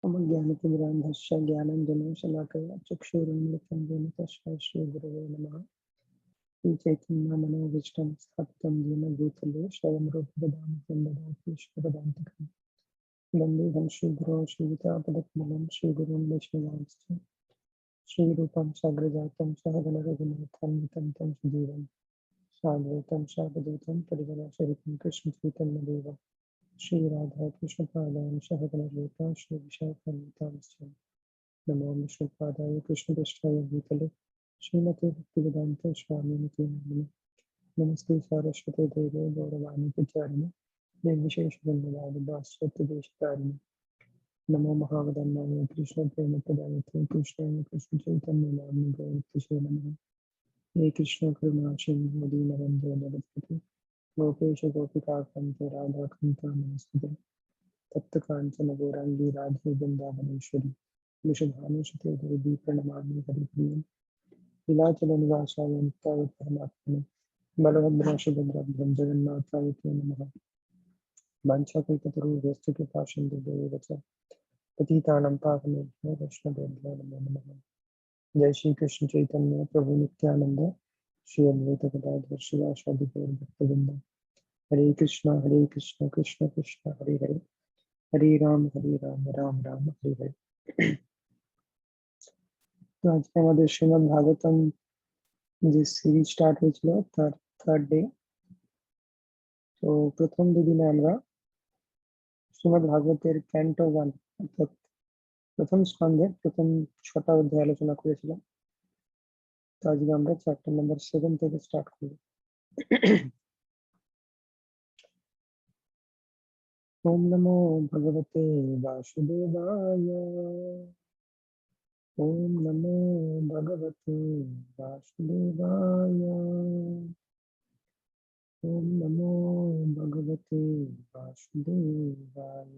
ज्ञानतिमिरान्धस्य ज्ञानाञ्जनशलाकया चक्षुरुन्मिलितं येन तस्मै श्रीगुरवे नमः। श्रीचैतन्यमनोभीष्टं स्थापितं येन भूतले स्वयं रूपं ददाति ईश्वरदान्तिकम्। वन्देऽहं श्रीगुरो श्रीयुतापदकमलं श्रीगुरुं वैष्णवांश्च श्रीरूपं साग्रजातं सहगणरघुनाथान्वितं तं सजीवं साद्वैतं सावधूतं परिजनसहितं कृष्णचैतन्यदेवम् श्री राधा कृष्ण पादान सहगणरूपा श्री विशाखान्वितांश्च नमो विष्णुपादाय कृष्णपृष्ठाय भूतले श्रीमते भक्तिवेदान्त स्वामिनिति नामिने नमस्ते सारस्वते देवे गौरवाणी प्रचारिणे निर्विशेषधन्यवाद दासत्वदेशकारिणे नमो महावदन्नाय कृष्ण प्रेम प्रदायते कृष्णाय कृष्ण चैतन्य नामनि गौरतिशे नमः। हे कृष्ण करुणा सिंधु दीनबन्धो जगत्पते गोपेश गोपिकान्त राधा कान्त नमस्ते तप्त कांचन गौरांगी राधे वृंदावनेश्वरी वृषभानुसुते देवी प्रणमामि हरिप्रिय नीलाचल निवासाय नित्याय परमात्मने बलभद्र सुभद्राभ्यां जगन्नाथाय ते नमः। वाञ्छाकल्पतरुभ्यश्च कृपा सिन्धुभ्येव च पतितानां पावनेभ्यो वैष्णवेभ्यो नमो नमः। जय श्री कृष्ण चैतन्य प्रभु नित्यानंद श्री अद्वैत गदाधर शिवासादि गौर भक्तवृंद हरे कृष्ण कृष्ण कृष्ण हरे हरे हरे राम राम राम हरे हरे। তো আজকে আমাদের শ্রীমদ্ ভাগবতম যে সিরিজ স্টার্ট হয়েছিল তার থার্ড ডে। তো প্রথম দুদিনে আমরা শ্রীমদ্ ভাগবতের ক্যান্টো 1 অর্থাৎ প্রথম স্কন্ধের প্রথম 6টা অধ্যায় আলোচনা করেছিলাম। তো আজকে আমরা চ্যাপ্টার নাম্বার 7 থেকে স্টার্ট করব। ওম নমো ভগবতে বাসুদেবায়। ওম নমো ভগবতে বাসুদেবায়। ओम नमो भगवते वासुदेवाय।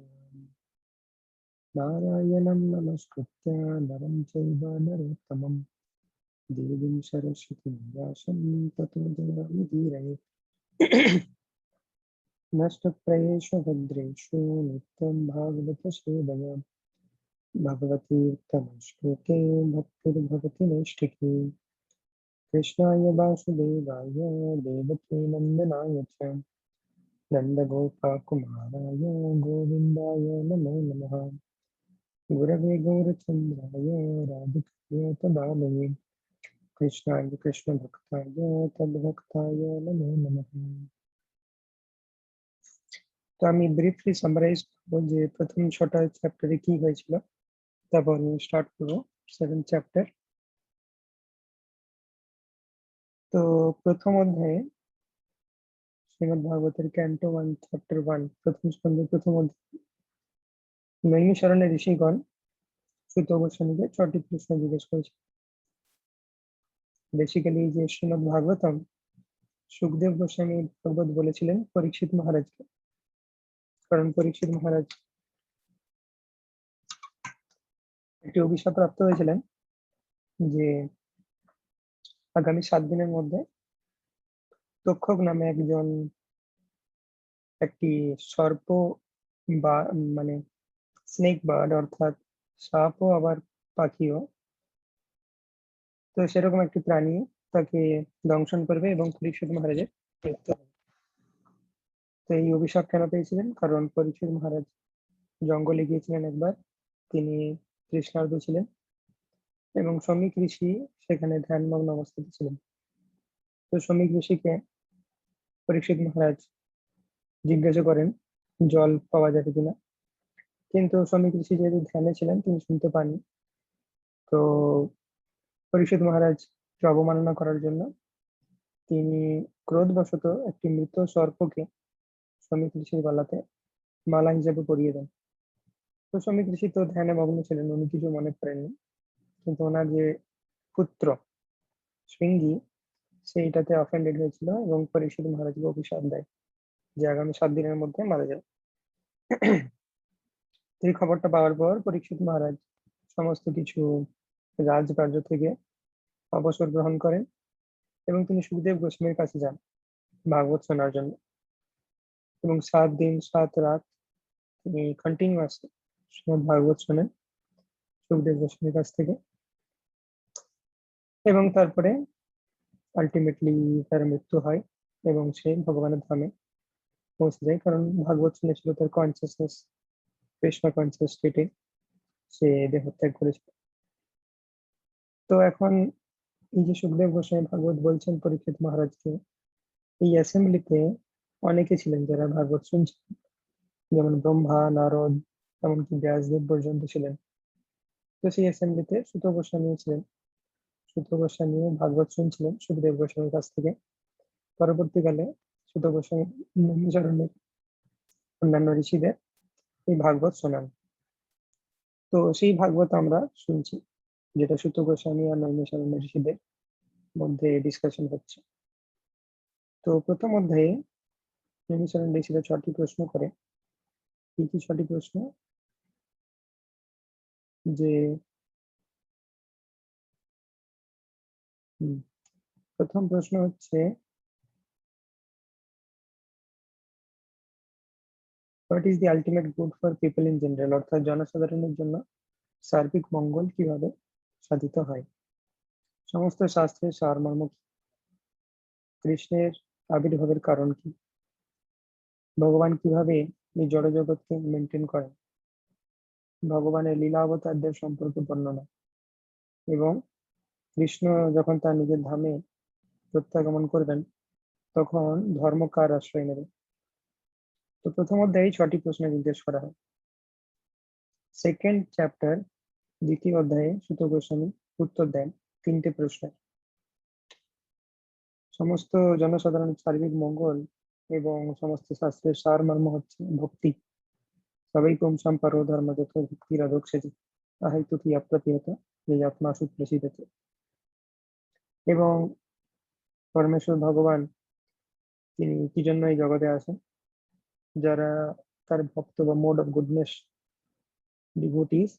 नारायणं नमस्कृत्य नरं चैव नरोत्तमं देवीं सरस्वतीं व्यासं ततो जयमुदीरये। नष्टप्रायेषु भद्रेषु नित्यं भागवत सेवया भगवती उत्तमश्लोके भक्तिर्भवति नैष्ठिकी। कृष्णाय वासुदेवाय देवकी नन्दनाय च नन्दगोपकुमाराय गोविन्दाय नमो नमः। गुरवे गौरचन्द्राय राधिकाय तदालये कृष्णाय कृष्णभक्ताय तद्भक्ताय नमो नमः। তো আমি ব্রিফলি সামারাইজ করব যে প্রথম 6টা চ্যাপ্টারে কি হয়েছিল, তারপর স্টার্ট করব 7th চ্যাপ্টার। তো প্রথম অধ্যায়ে শ্রীমদ্ ভাগবতের ক্যান্টো 1 চ্যাপ্টার 1 প্রথম স্কন্ধের প্রথম অধ্যায় নৈমিষারণ্যের ঋষিগণ সুত গোস্বামীকে 6টি প্রশ্ন জিজ্ঞেস করেছে। বেসিক্যালি যে শ্রীমদ্ ভাগবতম সুখদেব গোস্বামী ভাগবত বলেছিলেন পরীক্ষিত মহারাজকে, কারণ পরীক্ষিত মহারাজ একটি অভিশাপ প্রাপ্ত হয়েছিলেন যে আগামী 7 দিনের মধ্যে তক্ষক নামে একজন একটি সর্প বা মানে স্নেক বার্ড অর্থাৎ সাপও আবার পাখিও, তো সেরকম একটি প্রাণী তাকে দংশন করবে এবং পরীক্ষিত মহারাজের মৃত্যু হবে। তো এই অভিশাপ কেন পেয়েছিলেন? কারণ পরীক্ষিত মহারাজ জঙ্গলে গিয়েছিলেন একবার, তিনি তৃষ্ণার্ত ছিলেন এবং শ্রমিক ঋষি সেখানে ধ্যানমগ্ন অবস্থাতে ছিলেন। তো শ্রমিক ঋষিকে পরীক্ষিত মহারাজ জিজ্ঞাসা করেন জল পাওয়া যাবে কিনা, কিন্তু শ্রমিক ঋষি যেহেতু ধ্যানে ছিলেন তিনি শুনতে পাননি। তো পরীক্ষিত মহারাজকে অবমাননা করার জন্য তিনি ক্রোধবশত একটি মৃত সর্পকে শ্রমিক ঋষির গলাতে মালা হিসেবে পরিয়ে দেন। তো শ্রমিক ঋষি তো ধ্যানে মগ্ন ছিলেন, উনি কিছু মনে করেননি, কিন্তু ওনার যে পুত্র শৃঙ্গী সেইটাতে অফেন্ডেড হয়েছিল এবং পরীক্ষিত মহারাজকে অভিশাপ দেয় যে আগামী 7 দিনের মধ্যে মারা যাবে। এই খবরটা পাওয়ার পর পরীক্ষিত মহারাজ সমস্ত কিছু রাজকার্য থেকে অবসর গ্রহণ করেন এবং তিনি সুখদেব গোস্বামীর কাছে যান ভাগবত শোনার জন্য, এবং 7 দিন 7 রাত তিনি কন্টিনিউয়াসলি শ্রীমদ্ ভাগবত শোনেন সুখদেব গোস্বামীর কাছ থেকে, এবং তারপরে আলটিমেটলি তার মৃত্যু হয় এবং সে ভগবানের ধামে পৌঁছে যায়, কারণ ভাগবত শুনেছিল তার কনসিয়াসনেস কৃষ্ণ কনসিয়াস স্টেটে সে দেহত্যাগ করেছিল। তো এখন এই যে সুখদেব গোস্বামী ভাগবত বলছেন পরীক্ষিত মহারাজকে, এই অ্যাসেম্বলিতে অনেকে ছিলেন যারা ভাগবত শুনছিলেন, যেমন ব্রহ্মা, নারদ, এমনকি ব্যাসদেব পর্যন্ত ছিলেন। তো সেই অ্যাসেম্বলিতে সুত গোস্বামীও ছিলেন। সুত গোস্বামীও ভাগবত শুনছিলেন সুখদেব গোস্বামীর কাছ থেকে। পরবর্তীকালে সুত গোস্বামী নৈমিষারণ্যের অন্যান্য ঋষিদের এই ভাগবত শোনান। তো সেই ভাগবত আমরা শুনছি, যেটা সুত গোস্বামী আর নৈমিষারণ্য ঋষিদের মধ্যে ডিসকাশন হচ্ছে। তো প্রথম অধ্যায়ে নৈমিষারণ্য ঋষিরা 6টি প্রশ্ন করে। কি কি 6টি প্রশ্ন? যে প্রথম প্রশ্ন হচ্ছে, what is the ultimate good for people in general, অর্থাৎ জনসাধারণের জন্য সার্বিক মঙ্গল কিভাবে সাধিত হয়। সমস্ত শাস্ত্রের সারমর্ম কি? কৃষ্ণের আবির্ভাবের কারণ কি? ভগবান কিভাবে এই জড় জগৎকে মেনটেন করেন? ভগবানের লীলা অবতারদের সম্পর্কে বর্ণনা, এবং কৃষ্ণ যখন তার নিজের ধামে প্রত্যাগমন করবেন তখন ধর্ম কার আশ্রয় নেবে। তো প্রথম অধ্যায়ে 6টি প্রশ্ন জিজ্ঞেস করা হয়। সেকেন্ড চ্যাপ্টার দ্বিতীয় অধ্যায়ে সুত গোস্বামী উত্তর দেন 3টে প্রশ্নের। সমস্ত জনসাধারণের সার্বিক মঙ্গল এবং সমস্ত শাস্ত্রের সারমর্ম হচ্ছে ভক্তি। সবাই পুংসাম পরো ধর্ম যত ভক্তির অধোক্ষেজে আহৈতুকি অপ্রতিহত এই আত্মাসু প্রসিদ্ধতে। এবং পরমেশ্বর ভগবান তিনি কি জন্য এই জগতে আসেন? যারা তার ভক্ত বা মোড অফ গুডনেস ডিভোটিস,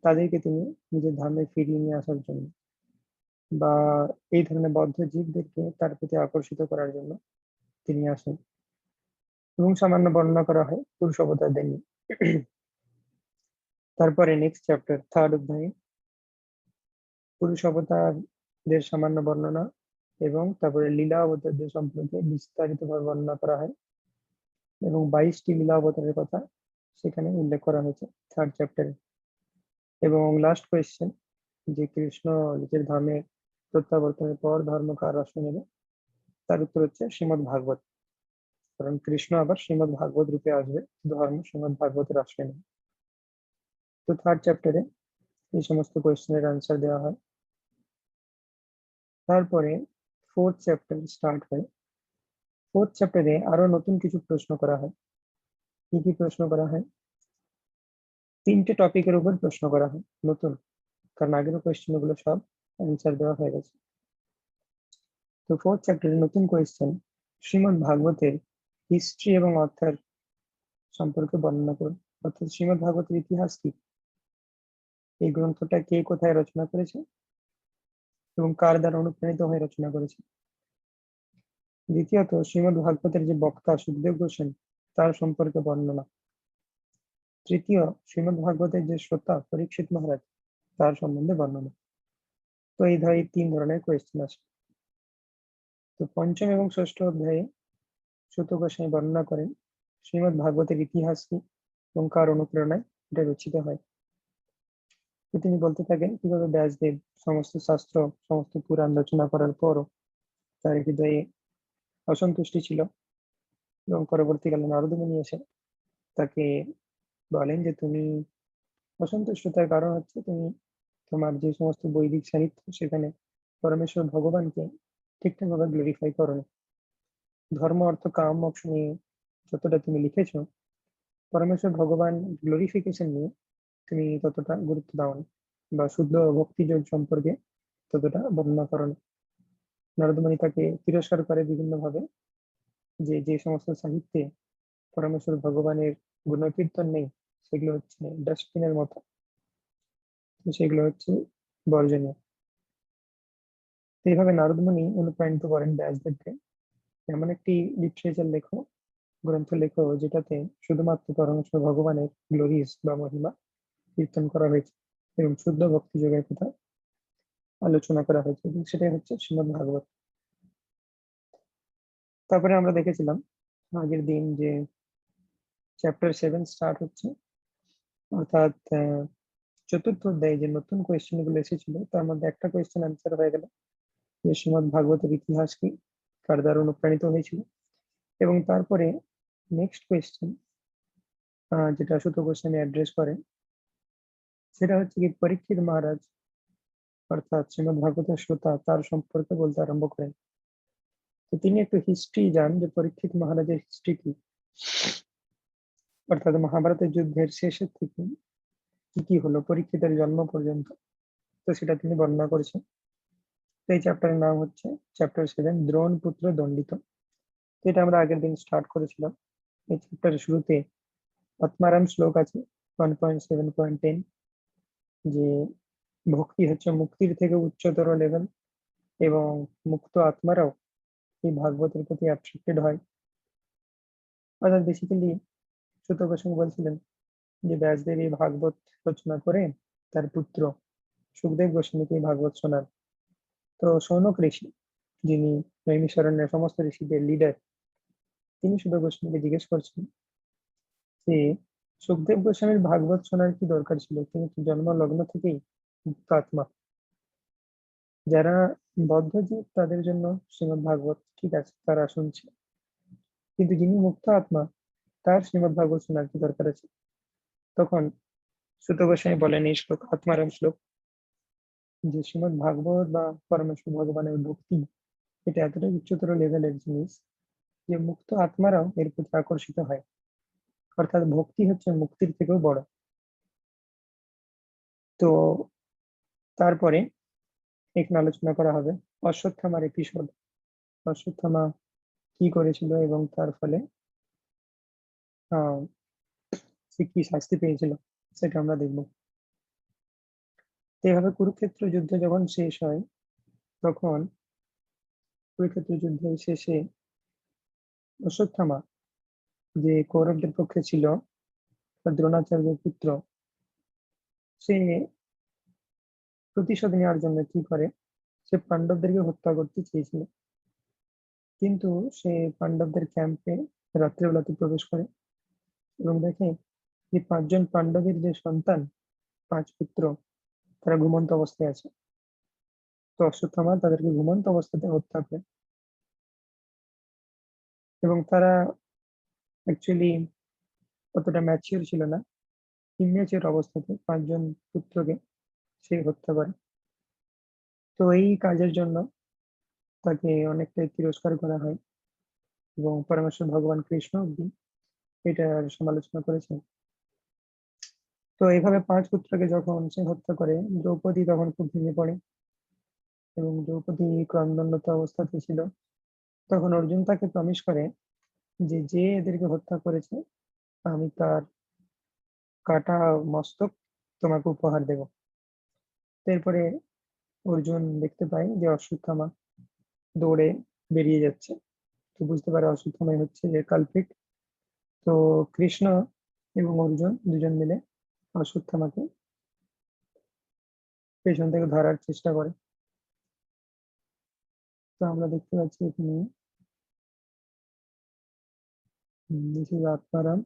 তাদেরকে তিনি নিজের ধামে ফিরিয়ে নিয়ে আসার জন্য, বা এই ধরনের বদ্ধ জীবদেরকে তার প্রতি আকর্ষিত করার জন্য তিনি আসেন। এবং সামান্য বর্ণনা করা হয় পুরুষ অবতারদের নিয়ে। তারপরে নেক্সট চ্যাপ্টার থার্ড অধ্যায়ে পুরুষ অবতারদের সামান্য বর্ণনা এবং তারপরে লীলা অবতারদের সম্পর্কে বিস্তারিতভাবে বর্ণনা করা হয়, এবং 22টি লীলা অবতারের কথা সেখানে উল্লেখ করা হয়েছে থার্ড চ্যাপ্টারে। এবং লাস্ট কোয়েশ্চেন, যে কৃষ্ণ নিজের ধামে প্রত্যাবর্তনের পর ধর্ম কার আশ্রয় নেবে, তার উত্তর হচ্ছে শ্রীমদ্ ভাগবত, কারণ কৃষ্ণ আবার শ্রীমদ্ ভাগবত রূপে আসবে, ধর্ম শ্রীমদ্ ভাগবতের আশ্রয় নেবে। তো থার্ড চ্যাপ্টারে এই সমস্ত কোয়েশ্চেনের আনসার দেওয়া হয়। তারপরে ফোর্থ চ্যাপ্টার স্টার্ট হয়। ফোর্থ চ্যাপ্টারে আরো নতুন কিছু প্রশ্ন করা হয়। কি কি প্রশ্ন করা হয়? 3টে টপিকের উপর প্রশ্ন করা হয় নতুন, কারণ আগের কোয়েশ্চেন গুলো সব অ্যান্সার দেওয়া হয়ে গেছে। তো ফোর্থ চ্যাপ্টারে নতুন কোয়েশ্চেন, শ্রীমদ্ ভাগবতের হিস্ট্রি এবং অর্থার সম্পর্কে বর্ণনা করুন। অর্থাৎ শ্রীমদ্ ভাগবতের ইতিহাস কি, এই গ্রন্থটা কে কোথায় রচনা করেছে এবং কার দ্বারা অনুপ্রাণিত হয়ে রচনা করেছে। দ্বিতীয়ত শ্রীমদ্ ভাগবতের যে বক্তা সুখদেব গোস্বামী, তার সম্পর্কে বর্ণনা। তৃতীয়, শ্রীমদ্ ভাগবতের যে শ্রোতা পরীক্ষিত মহারাজ, তার সম্বন্ধে বর্ণনা। তো এই 3 ধরনের কোয়েশ্চেন আছে। তো পঞ্চম এবং ষষ্ঠ অধ্যায়ে সুত গোস্বামী বর্ণনা করেন শ্রীমদ্ ভাগবতের ইতিহাস কি এবং কার অনুপ্রেরণায় এটা রচিত হয়। তো তিনি বলতে থাকেন কিভাবে ব্যাসদেব সমস্ত শাস্ত্র সমস্ত পুরাণ রচনা করার পরও তার হৃদয়ে অসন্তুষ্টি ছিল, এবং পরবর্তীকালে নারদ মুনি এসে তাকে বলেন যে তুমি অসন্তুষ্টতার কারণ হচ্ছে তুমি তোমার যে সমস্ত বৈদিক সাহিত্য সেখানে পরমেশ্বর ভগবানকে ঠিকঠাক ভাবে গ্লোরিফাই করো না। ধর্ম অর্থ কাম মোক্ষ নিয়ে যতটা তুমি লিখেছো, পরমেশ্বর ভগবান গ্লোরিফিকেশন নিয়ে তুমি ততটা গুরুত্ব দাও না, বা শুদ্ধ ভক্তিযোগ সম্পর্কে ততটা বর্ণনা করো না। নারদমণি তাকে তিরস্কার করে বিভিন্ন ভাবে, যে যে সমস্ত সাহিত্যে পরমেশ্বর ভগবানের গুণকীর্তন নেই সেগুলো হচ্ছে ডাস্টবিনের মতো, তো সেগুলো হচ্ছে বর্জনীয়। তো এইভাবে নারদমণি অনুপ্রাণিত করেন ব্যাসদেবকে, এমন একটি লিটারেচার লেখো, গ্রন্থ লেখো, যেটাতে শুধুমাত্র পরমেশ্বর ভগবানের গ্লোরিজ বা মহিমা কীর্তন করা হয়েছে এবং শুদ্ধ ভক্তি যোগের কথা আলোচনা করা হয়েছে, এবং সেটাই হচ্ছে শ্রীমদ্ ভাগবত। তারপরে আমরা দেখেছিলাম আগের দিন যে চ্যাপ্টার 7 স্টার্ট হচ্ছে, অর্থাৎ চতুর্থ অধ্যায়ে যে নতুন কোয়েশ্চেন গুলো এসেছিল তার মধ্যে একটা কোয়েশ্চেন অ্যান্সার হয়ে গেল যে শ্রীমদ্ ভাগবতের ইতিহাস কি, কার দ্বারা অনুপ্রাণিত হয়েছিল। এবং তারপরে নেক্সট কোয়েশ্চেন যেটা সুত গোস্বামী অ্যাড্রেস করে, সেটা হচ্ছে কি পরীক্ষিত মহারাজ অর্থাৎ শ্রীমদ্ ভাগবতের শ্রোতা তার সম্পর্কে বলতে আরম্ভ করেন। তো তিনি একটু হিস্ট্রি জান যে পরীক্ষিত মহারাজের হিস্ট্রি কি, অর্থাৎ মহাভারতের যুদ্ধের শেষের থেকে কি কি হলো পরীক্ষিতের জন্ম পর্যন্ত, তো সেটা তিনি বর্ণনা করেছেন। তো এই চ্যাপ্টারের নাম হচ্ছে চ্যাপ্টার 7 দ্রোণ পুত্র দণ্ডিত। তো এটা আমরা আগের দিন স্টার্ট করেছিলাম। এই চ্যাপ্টারের শুরুতে আত্মারাম শ্লোক আছে 1.7.10, যে ভক্তি হচ্ছে মুক্তির থেকে উচ্চতর লেভেল এবং মুক্ত আত্মারাও এই ভাগবতের প্রতি অ্যাট্রাক্টেড হয়। অর্থাৎ বেসিক্যালি সুত গোস্বামী বলছিলেন যে ব্যাসদেব এই ভাগবত রচনা করে তার পুত্র সুখদেব গোস্বামীকে এই ভাগবত শোনান। তো শৌনক ঋষি, যিনি নৈমিষারণ্যের সমস্ত ঋষিদের লিডার, তিনি সুত গোস্বামীকে জিজ্ঞেস করছেন যে সুখদেব গোস্বামীর ভাগবত শোনার কি দরকার ছিল, তিনি তো জন্ম লগ্ন থেকেই মুক্ত আত্মা। যারা বদ্ধজীব তাদের জন্য শ্রীমদ্ ভাগবত ঠিক আছে, তারা শুনছে, কিন্তু যিনি মুক্ত আত্মা তার শ্রীমদ্ ভাগবত শোনার কি দরকার আছে। তখন সুত গোস্বামী বলেন এই শ্লোক, আত্মারাম শ্লোক, যে শ্রীমদ্ ভাগবত বা পরমেশ্বর ভগবানের ভক্তি এটা এতটাই উচ্চতর লেভেলের জিনিস যে মুক্ত আত্মারাও এর প্রতি আকর্ষিত হয়। অর্থাৎ ভক্তি হচ্ছে মুক্তির থেকেও বড়। তো তারপরে এখানে আলোচনা করা হবে অশ্বত্থামার এপিসোড, অশ্বত্থামা কি করেছিল এবং তার ফলে সে কি শাস্তি পেয়েছিল সেটা আমরা দেখব। তো এভাবে কুরুক্ষেত্র যুদ্ধ যখন শেষ হয়, তখন কুরুক্ষেত্র যুদ্ধের শেষে অশ্বত্থামা, যে কৌরবদের পক্ষে ছিল, দ্রোণাচার্যের পুত্র, সে প্রতিশোধ নেওয়ার জন্য কি করে, সে পাণ্ডবদেরকে হত্যা করতে চেয়েছিল, কিন্তু সে পাণ্ডবদের ক্যাম্পে রাত্রেবেলাতে প্রবেশ করে এবং দেখে যে 5 জন পাণ্ডবের যে সন্তান, 5 পুত্র, তারা ঘুমন্ত অবস্থায় আছে। তো অশ্বত্থামা তাদেরকে ঘুমন্ত অবস্থাতে হত্যা করে, এবং তারা অ্যাকচুয়ালি অতটা ম্যাচিওর ছিল না, ইম্যাচিওর অবস্থাতে 5 জন পুত্রকে সে হত্যা করে। তো এই কাজের জন্য তাকে অনেকটাই তিরস্কার করা হয় এবং পরমেশ্বর ভগবান কৃষ্ণ অব্দি এটার সমালোচনা করেছেন। তো এইভাবে 5 পুত্রকে যখন সে হত্যা করে, দ্রৌপদী তখন খুব ভেঙে পড়ে এবং দ্রৌপদী ক্রন্দনরত অবস্থাতে ছিল। তখন অর্জুন তাকে প্রমিস করে যে যে এদেরকে হত্যা করেছে আমি তার কাটা মস্তক তোমাকে উপহার দেব। এরপরে অর্জুন দেখতে পায় যে অশ্বত্থামা দৌড়ে বেরিয়ে যাচ্ছে, তো বুঝতে পারে অশ্বত্থামাই হচ্ছে যে কালপ্রিট। তো কৃষ্ণ এবং অর্জুন দুজন মিলে অশ্বত্থামাকে পেছন থেকে ধরার চেষ্টা করে। তো আমরা দেখতে পাচ্ছি এখানে দিস ইজ আত্মারাম।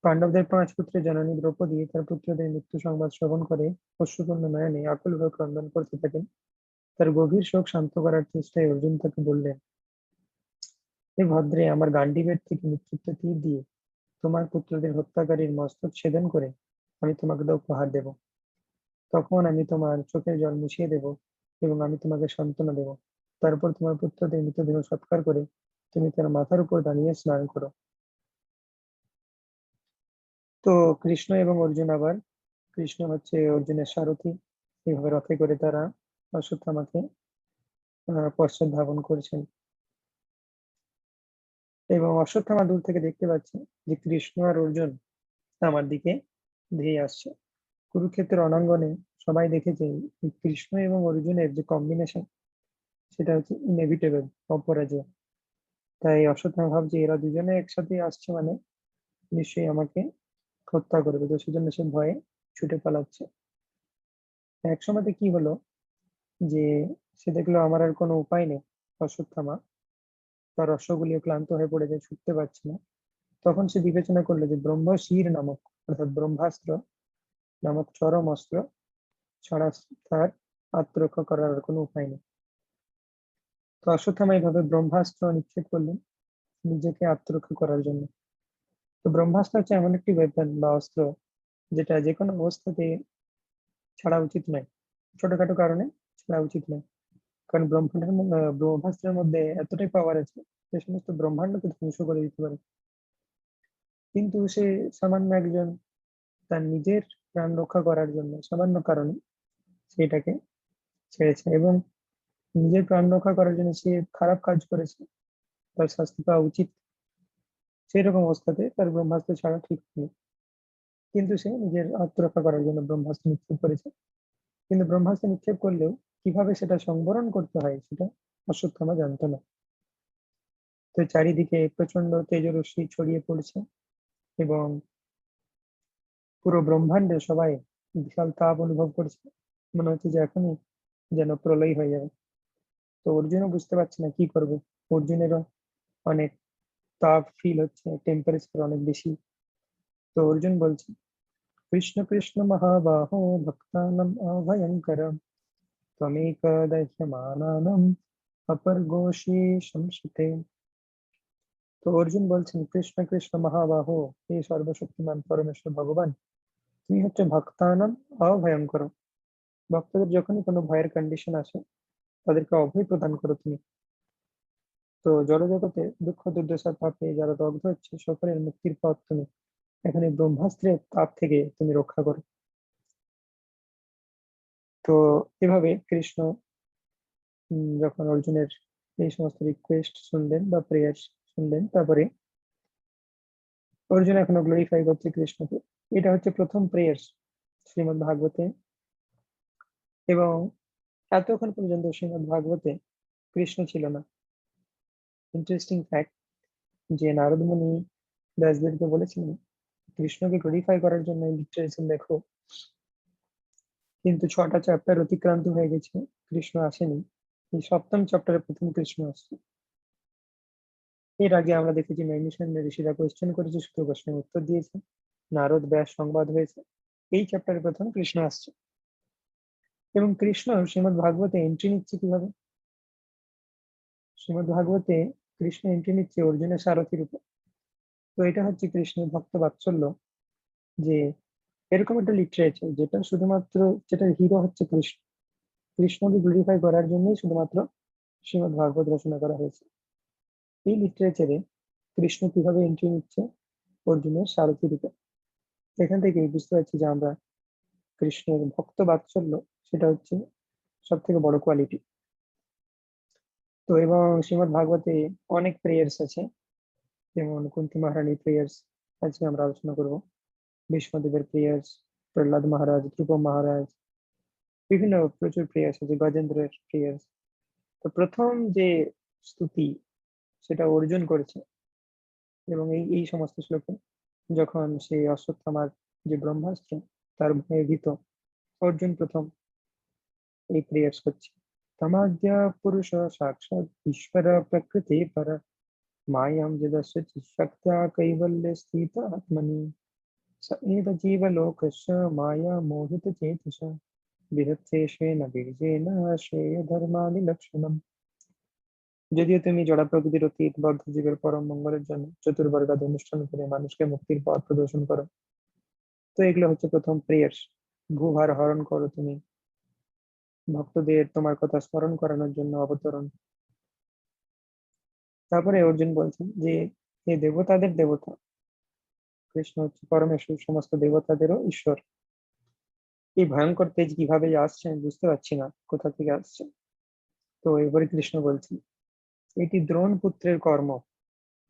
পাণ্ডবদের 5 পুত্রের জননী দ্রৌপদী তার পুত্রদের মৃত্যু সংবাদ শ্রবণ করে অশ্রুপূর্ণ নয়নে আকুল হয়ে ক্রন্দন করতে থাকেন। তার গভীর শোক শান্ত করার চেষ্টায় অর্জুন তাকে বললেন, হে ভদ্রে, আমার গান্ডীবের থেকে নিক্ষিপ্ত তীর দিয়ে তোমার পুত্রদের হত্যাকারীর মস্তক ছেদন করে আমি তোমাকে তা উপহার দেব। তখন আমি তোমার চোখের জল মুছিয়ে দেব এবং আমি তোমাকে সান্ত্বনা দেব। তারপর তোমার পুত্রদের মৃতদেহ সৎকার করে তুমি তার মাথার উপর দাঁড়িয়ে স্নান করো। তো কৃষ্ণ এবং অর্জুন আবার, কৃষ্ণ হচ্ছে অর্জুনের সারথি, এইভাবে রথে করে তারা অশ্বত্থামাকে পশ্চাৎ ধাবন করছেন। এবং অশ্বত্থামা দূর থেকে দেখতে পাচ্ছে যে কৃষ্ণ আর অর্জুন আমার দিকে ধেয়ে আসছে। কুরুক্ষেত্রের রণাঙ্গনে সবাই দেখেছে এই কৃষ্ণ এবং অর্জুনের যে কম্বিনেশন, সেটা হচ্ছে ইনএভিটেবল, অপরাজেয়। তাই অশ্বত্থামা ভাবছে এরা দুজনে একসাথে আসছে মানে নিশ্চয়ই আমাকে হত্যা করবে, তো সেজন্য সে ভয়ে ছুটে পালাচ্ছে। এক সময়তে কি হলো যে সে দেখলো আমার আর কোনো উপায় নেই, অশ্বত্থামা তার অশ্বগুলিও ক্লান্ত হয়ে পড়েছে, ছুটতে পারছে না। তখন সে বিবেচনা করলো যে ব্রহ্মশির নামক অর্থাৎ ব্রহ্মাস্ত্র নামক চরম অস্ত্র ছাড়া তার আত্মরক্ষা করার আর কোনো উপায় নেই। তো অশ্বত্থামা এইভাবে ব্রহ্মাস্ত্র নিক্ষেপ করলেন নিজেকে আত্মরক্ষা করার জন্য। তো ব্রহ্মাস্ত্র হচ্ছে এমন একটি ওয়েপন বা অস্ত্র যেটা যে কোনো অবস্থাতে ছাড়া উচিত নয়, ছোটখাটো কারণে ছাড়া উচিত নয়। কারণ ব্রহ্মাস্ত্রের মধ্যে এতটাই পাওয়ার আছে যে সমস্ত ব্রহ্মাণ্ডকে ধ্বংস করে দিতে পারে। কিন্তু সে সামান্য একজন তার নিজের প্রাণ রক্ষা করার জন্য সামান্য কারণে সেটাকে ছেড়েছে, এবং নিজের প্রাণ রক্ষা করার জন্য সে খারাপ কাজ করেছে, তার শাস্তি পাওয়া উচিত। সেই রকম অবস্থাতে তার ব্রহ্মাস্ত্র ছাড়া ঠিক নেই, কিন্তু সে নিজের আত্মরক্ষা করার জন্য ব্রহ্মাস্ত্র নিক্ষেপ করেছে। কিন্তু ব্রহ্মাস্ত্র নিক্ষেপ করলেও কিভাবে সেটা সংবরণ করতে হয় সেটা অশ্বত্থামা জানতো না। তো চারিদিকে প্রচন্ড তেজরশ্মি ছড়িয়ে পড়ছে এবং পুরো ব্রহ্মাণ্ডে সবাই বিশাল তাপ অনুভব করছে, মনে হচ্ছে যে এখনই যেন প্রলয় হয়ে যাবে। তো অর্জুনও বুঝতে পারছে না কি করবে, অর্জুনেরও অনেক তাপ ফিল হচ্ছে, টেম্পারেচার অনেক বেশি। তো অর্জুন বলছে কৃষ্ণ কৃষ্ণ মহাবাহো ভক্তানাম অভয়ঙ্কর ত্বমেক দহ্যমানানাম অপর্গোষী সংসিতে। তো অর্জুন বলছেন কৃষ্ণ কৃষ্ণ মহাবাহো, হে সর্বশক্তিমান পরমেশ্বর ভগবান, তুমি হচ্ছে ভক্তানাম অভয়ঙ্কর, ভক্তদের যখনই কোনো ভয়ের কন্ডিশন আসে তাদেরকে অভয় প্রদান করো তুমি। তো জড়জগতে দুঃখ দুর্দশা তাপে যারা দগ্ধ হচ্ছে সকলের মুক্তির পথ তুমি, এখন এই ব্রহ্মাস্ত্রের তাপ থেকে তুমি রক্ষা করো। তো এভাবে কৃষ্ণ যখন অর্জুনের এই সমস্ত রিকোয়েস্ট শুনলেন বা প্রেয়ার শুনলেন, তারপরে অর্জুন এখনো গ্লোরিফাই করছে কৃষ্ণকে। এটা হচ্ছে প্রথম প্রেয়ার্স শ্রীমদ্ ভাগবতে। এবং এতক্ষণ পর্যন্ত শ্রীমদ্ ভাগবতে কৃষ্ণ ছিল না। ইন্টারেস্টিং ফ্যাক্ট যে নারদ মুনি ব্যাসদেবকে বলেছিলেন কৃষ্ণকে গ্লোরিফাই করার জন্য লিটারেচার দেখো, কিন্তু 6টা চ্যাপ্টার অতিক্রান্ত হয়ে গেছে, কৃষ্ণ আসেনি। এই 7ম চ্যাপ্টারে প্রথম কৃষ্ণ আসছে। এর আগে আমরা দেখেছি নৈমিষারণ্য ঋষিরা কোয়েশ্চেন করেছে, শুধু প্রশ্নের উত্তর দিয়েছে, নারদ ব্যাস সংবাদ হয়েছে। এই চ্যাপ্টারে প্রথম কৃষ্ণ আসছে। এবং কৃষ্ণ শ্রীমদ্ ভাগবতে এন্ট্রি নিচ্ছে কিভাবে? শ্রীমদ্ ভাগবতে কৃষ্ণ এন্ট্রি নিচ্ছে অর্জুনের সারথী রূপে। তো এটা হচ্ছে কৃষ্ণের ভক্ত বাৎসল্য, যে এরকম একটা লিটারেচার যেটা শুধুমাত্র, যেটার হিরো হচ্ছে কৃষ্ণ, কৃষ্ণকে গ্লোরিফাই করার জন্যই শুধুমাত্র শ্রীমদ্ ভাগবত রচনা করা হয়েছে। এই লিটারেচারে কৃষ্ণ কিভাবে এন্ট্রি নিচ্ছে অর্জুনের সারথী রূপে, এখান থেকে বুঝতে পারছি যে আমরা কৃষ্ণের ভক্ত বাৎসল্য সেটা হচ্ছে সব থেকে বড় কোয়ালিটি। তো এবং শ্রীমদ্ ভাগবতে অনেক প্রেয়ার্স আছে, যেমন কুন্তী মহারানী প্রেয়ার্স আজকে আমরা আলোচনা করব, ভীষ্মদেবের প্রেয়ার্স, প্রহ্লাদ মহারাজ, ধ্রুব মহারাজ, বিভিন্ন প্রচুর প্রেয়ার্স আছে, গজেন্দ্রের প্রেয়ার্স। তো প্রথম যে স্তুতি সেটা অর্জুন করেছে, এবং এই এই সমস্ত শ্লোকে যখন সেই অশ্বত্থামার যে ব্রহ্মাস্ত্র তার ভয়ে ভীত, অর্জুন প্রথম এই প্রেয়ার্স করছে। তমাদ্য পুরুষ সাক্ষাৎ ঈশ্বর প্রকৃতি পর মায়াম যদস্য শক্ত্যা কৈবল্যে স্থিত আত্মনি स एव जीवलोकस्य माया मोहितचेतसा বিহত্যেষেণ বীর্যেণ শ্রেয় ধর্মাদি লক্ষণম। যদিও তুমি জড় প্রকৃতির অতীত বদ্ধ জীবের পরম মঙ্গলের জন্য চতুর্বর্গাদ অনুষ্ঠান করে মানুষকে মুক্তির পথ প্রদর্শন করো, তো এগুলো হচ্ছে প্রথম প্রেয়ার্স। ভূভার হরণ করো তুমি, ভক্তদের তোমার কথা স্মরণ করানোর জন্য অবতরণ। তারপরে অর্জুন বলছেন যে হে দেবতাদের দেবতা, কৃষ্ণ হচ্ছে পরমেশ্বর, সমস্ত দেবতাদেরও ঈশ্বর। এই ভয়ঙ্কর তেজ কিভাবে যে আসছে আমি বুঝতে পারছি না কোথা থেকে আসছে। তো এবারে কৃষ্ণ বলছেন এটি দ্রোণ পুত্রের কর্ম,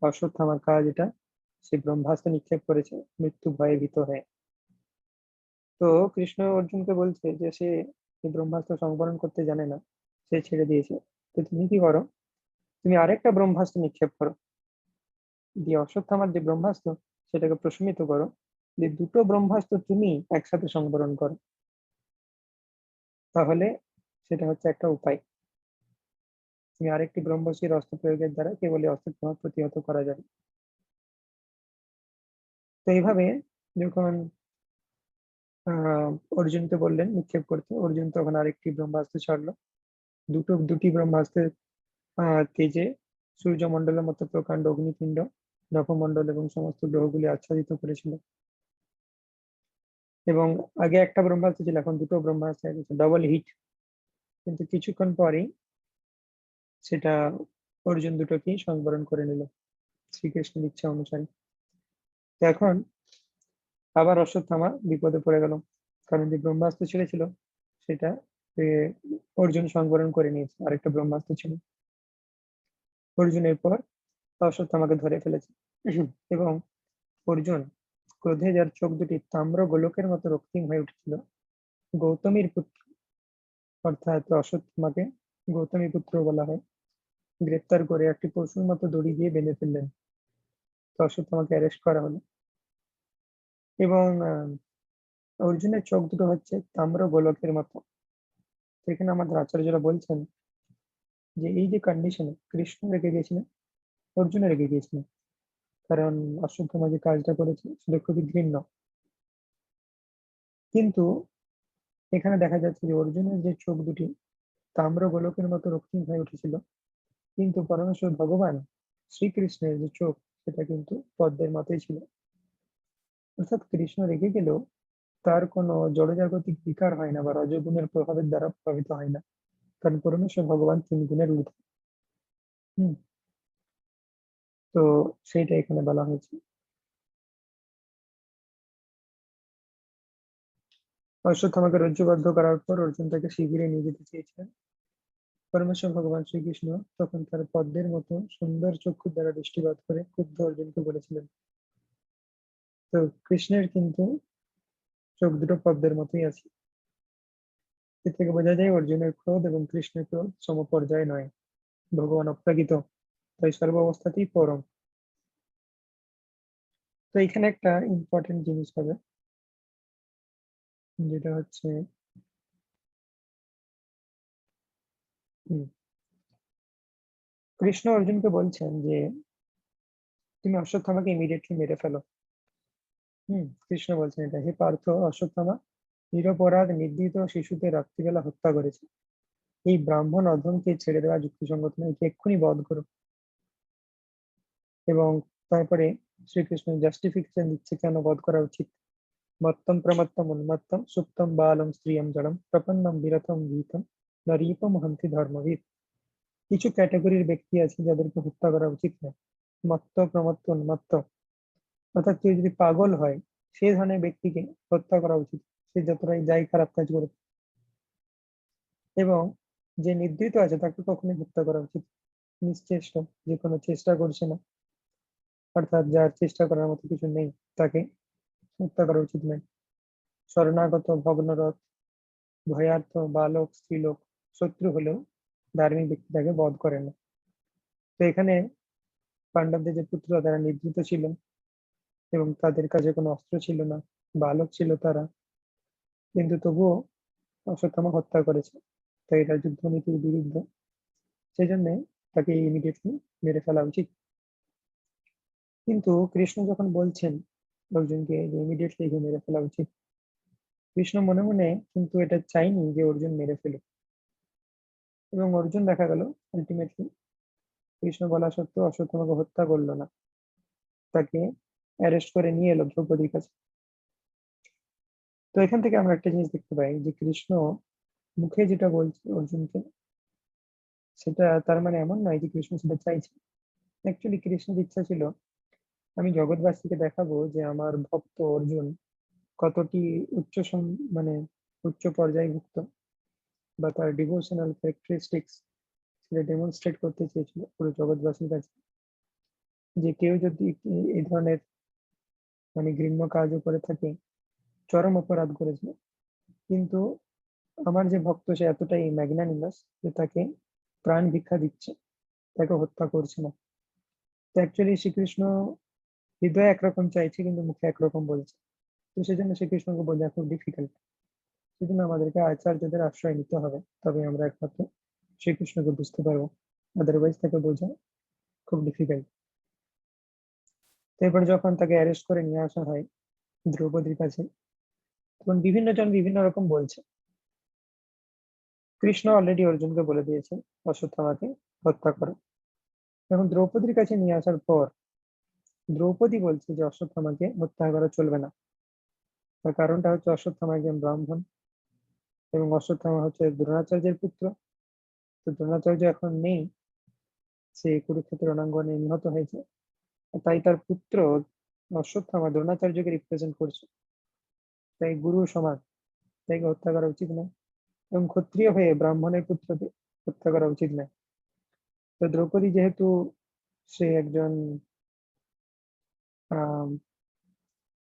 অশ্বত্থামার কাজ এটা, সে ব্রহ্মাস্ত্র নিক্ষেপ করেছে মৃত্যু ভয়ে ভীত হয়ে। তো কৃষ্ণ অর্জুনকে বলছে যে সে এই ব্রহ্মাস্ত্র সংবরণ করতে জানে না, সে ছেড়ে দিয়েছে। তো তুমি কি করো, তুমি আরেকটা ব্রহ্মাস্ত্র নিক্ষেপ করো, দিয়ে অশ্বত্থামার যে ব্রহ্মাস্ত্র সেটাকে প্রশমিত করো, যে দুটো ব্রহ্মাস্ত্র তুমি একসাথে সংবরণ করো, তাহলে সেটা হচ্ছে একটা উপায়। তুমি আরেকটি ব্রহ্মশির অস্ত্র প্রয়োগের দ্বারা কেবলই অস্ত্রের প্রভাব প্রতিহত করা যাবে। তো এইভাবে যখন অর্জুনকে বললেন নিক্ষেপ করতে, অর্জুন তখন আরেকটি ব্রহ্মাস্ত্র ছাড়লো। দুটি ব্রহ্মাস্ত্রের তেজে সূর্যমণ্ডলের মতো প্রকাণ্ড অগ্নিপিণ্ড নভমণ্ডল এবং সমস্ত গ্রহগুলি আচ্ছাদিত করেছিল। এবং আগে একটা ব্রহ্মাস্ত্র ছিল, এখন দুটো ব্রহ্মাস্ত্র হয়ে গেছে, ডবল হিট। কিন্তু কিছুক্ষণ পরেই সেটা অর্জুন দুটোকেই সংবরণ করে নিল শ্রীকৃষ্ণের ইচ্ছা অনুসারে। তো এখন আবার অশ্বত্থামা বিপদে পড়ে গেল, কারণ যে ব্রহ্মাস্ত্র ছেড়েছিল সেটা অর্জুন সংবরণ করে নিয়েছে, আরেকটা ব্রহ্মাস্ত্র ছিল। অর্জুনের পর অশ্বত্থামাকে ধরে ফেলেছে এবং অর্জুন ক্রোধে যার চোখ দুটি তাম্র গোলকের মতো রক্তিম হয়ে উঠেছিল, গৌতমীর পুত্র, অর্থাৎ অশ্বত্থামাকে গৌতমী পুত্র বলা হয়, গ্রেপ্তার করে একটি পশুর মতো দড়ি দিয়ে বেঁধে ফেললেন। তো অশ্বত্থামাকে অ্যারেস্ট করা হলো এবং অর্জুনের চোখ দুটো হচ্ছে তাম্র গোলকের মতো। সেখানে আমাদের আচার্যরা বলছেন যে এই যে কন্ডিশনে কৃষ্ণ রেখে গিয়েছিলেন, অর্জুন রেখে গিয়েছিলেন, কারণ অশ্বত্থামা যে কাজটা করেছে সেটা খুবই ঘৃণ্য। কিন্তু এখানে দেখা যাচ্ছে যে অর্জুনের যে চোখ দুটি তাম্র গোলকের মতো রক্তিম হয়ে উঠেছিল, কিন্তু পরমেশ্বর ভগবান শ্রীকৃষ্ণের যে চোখ সেটা কিন্তু পদ্মের মতোই ছিল। অর্থাৎ কৃষ্ণ রেগে গেলেও তার কোনো জড়জাগতিক বিকার হয় না বা রজগুণের প্রভাবের দ্বারা প্রভাবিত হয় না, কারণ পরমেশ্বর ভগবান 3 গুণের ঊর্ধ্বে। হম তো সেইটা এখানে বলা হয়েছে। অশ্বত্থামাকে রজ্জুবদ্ধ করার পর অর্জুন তাকে শিবিরে নিয়ে যেতে চেয়েছিলেন। পরমেশ্বর ভগবান শ্রীকৃষ্ণ তখন তার পদ্মের মতো সুন্দর চক্ষু দ্বারা দৃষ্টিপাত করে ক্রুদ্ধ অর্জুনকে বলেছিলেন। তো কৃষ্ণের কিন্তু চোখ দুটো পদ্মের মতোই আছে। এ থেকে বোঝা যায় অর্জুনের ক্রোধ এবং কৃষ্ণের ক্রোধ সমপর্যায়ে নয়, ভগবান অপ্রাকৃত, তাই সর্বাবস্থাতেই পরম। তো এখানে একটা ইম্পর্টেন্ট জিনিস হবে, যেটা হচ্ছে কৃষ্ণ অর্জুনকে বলছেন যে তুমি অশ্বত্থামাকে ইমিডিয়েটলি মেরে ফেলো। কৃষ্ণ বলছেন এটা, হে পার্থ, অশ্বত্থামা নিরপরাধ নির্দীত শিশুকে রাত্রিবেলা হত্যা করেছে। এই ব্রাহ্মণ অধমকে ছেড়ে দেওয়া যুক্তিসঙ্গত নয়, একে এক্ষুনি বধ করো। এবং তারপরে শ্রীকৃষ্ণ জাস্টিফিকেশন দিচ্ছে কেন বধ করা উচিত। মত্তম প্রমত্তম উন্মত্তম সুপ্তম বালম স্ত্রিয়ম জড়ম প্রপন্নম বিরতম গীতম নরীপম হন্তি ধর্মবিদ। কিছু ক্যাটাগরির ব্যক্তি আছে যাদেরকে হত্যা করা উচিত নয়, মত্ত প্রমত্ত উন্মত্ত, অর্থাৎ কেউ যদি পাগল হয় সেই ধরনের ব্যক্তিকে হত্যা করা উচিত, সে যতটাই যাই খারাপ কাজ করে। এবং যে নির্দৃত আছে তাকে কখনোই হত্যা করা উচিত, নিশ্চেষ্ট, যে কোনো চেষ্টা করছে না, অর্থাৎ যার চেষ্টা করার মতো কিছু নেই, তাকে হত্যা করা উচিত নয়। শরণাগত, ভগ্নরথ, ভয়ার্থ, বালক, স্ত্রীলোক, শত্রু হলেও ধার্মিক ব্যক্তি তাকে বধ করে না। তো এখানে পাণ্ডবদের যে পুত্র তারা নির্দৃত ছিল এবং তাদের কাছে কোনো অস্ত্র ছিল না, বালক ছিল তারা, কিন্তু তবুও অশ্বত্থামা হত্যা করেছে। তাই এটা যুদ্ধনীতির বিরুদ্ধে, সেই জন্য তাকে ইমিডিয়েটলি মেরে ফেলা উচিত। কিন্তু কৃষ্ণ যখন বলছেন অর্জুনকে যে ইমিডিয়েটলি মেরে ফেলা উচিত, কৃষ্ণ মনে মনে কিন্তু এটা চাইনি যে অর্জুন মেরে ফেলুক। এবং অর্জুন দেখা গেল আলটিমেটলি কৃষ্ণ বলা সত্ত্বেও অশ্বত্থামাকে হত্যা করলো না, তাকে অ্যারেস্ট করে নিয়ে এলো দ্রৌপদীর কাছে। তো এখান থেকে আমরা একটা জিনিস দেখতে পাই যে কৃষ্ণ মুখে যেটা বলছে অর্জুনকে, সেটা তার মানে এমন নয় যে কৃষ্ণ সেটা চাইছে। অ্যাকচুয়ালি কৃষ্ণের ইচ্ছা ছিল আমি জগৎবাসীকে দেখাবো যে আমার ভক্ত অর্জুন কতটি মানে উচ্চ পর্যায়ভুক্ত, বা তার ডিভোশনাল ক্যারেক্টারিস্টিক্স সেটা ডেমনস্ট্রেট করতে চেয়েছিল পুরো জগৎবাসীর কাছে, যে কেউ যদি এই ধরনের মানে ঘৃণ্য কাজও করে থাকে, চরম অপরাধ করেছে, কিন্তু আমার যে ভক্ত সে এতটাই ম্যাগনানিমাস যে তাকে প্রাণ ভিক্ষা দিচ্ছে, তাকে হত্যা করছে না। তো অ্যাকচুয়ালি শ্রীকৃষ্ণ হৃদয়ে একরকম চাইছে কিন্তু মুখে একরকম বলছে। তো সেজন্য শ্রীকৃষ্ণকে বোঝা খুব ডিফিকাল্ট। সেজন্য আমাদেরকে আচার্যদের আশ্রয় নিতে হবে, তবে আমরা একমাত্র শ্রীকৃষ্ণকে বুঝতে পারবো। আদারওয়াইজ তাকে বোঝা খুব ডিফিকাল্ট। এরপর যখন তাকে অ্যারেস্ট করে নিয়ে আসা হয় দ্রৌপদীর কাছে, তখন বিভিন্ন জন বিভিন্ন রকম বলছে। কৃষ্ণ অলরেডি অর্জুনকে বলে দিয়েছে অশ্বত্থামাকে হত্যা করো। এখন দ্রৌপদীর কাছে নিয়ে আসার পর দ্রৌপদী বলছে যে অশ্বত্থামাকে হত্যা করা চলবে না। তার কারণটা হচ্ছে অশ্বত্থামা একজন ব্রাহ্মণ এবং অশ্বত্থামা হচ্ছে দ্রোণাচার্যের পুত্র। তো দ্রোণাচার্য এখন নেই, সে কুরুক্ষেত্র রণাঙ্গনে নিহত হয়েছে। তাই তার পুত্র অশ্বত্থামা দ্রোণাচার্যকে রিপ্রেজেন্ট করছে, তাই গুরু সমান, তাইকে হত্যা করা উচিত নয় এবং ক্ষত্রিয় হয়ে ব্রাহ্মণের পুত্রকে হত্যা করা উচিত নয়। তো দ্রৌপদী যেহেতু সে একজন আহ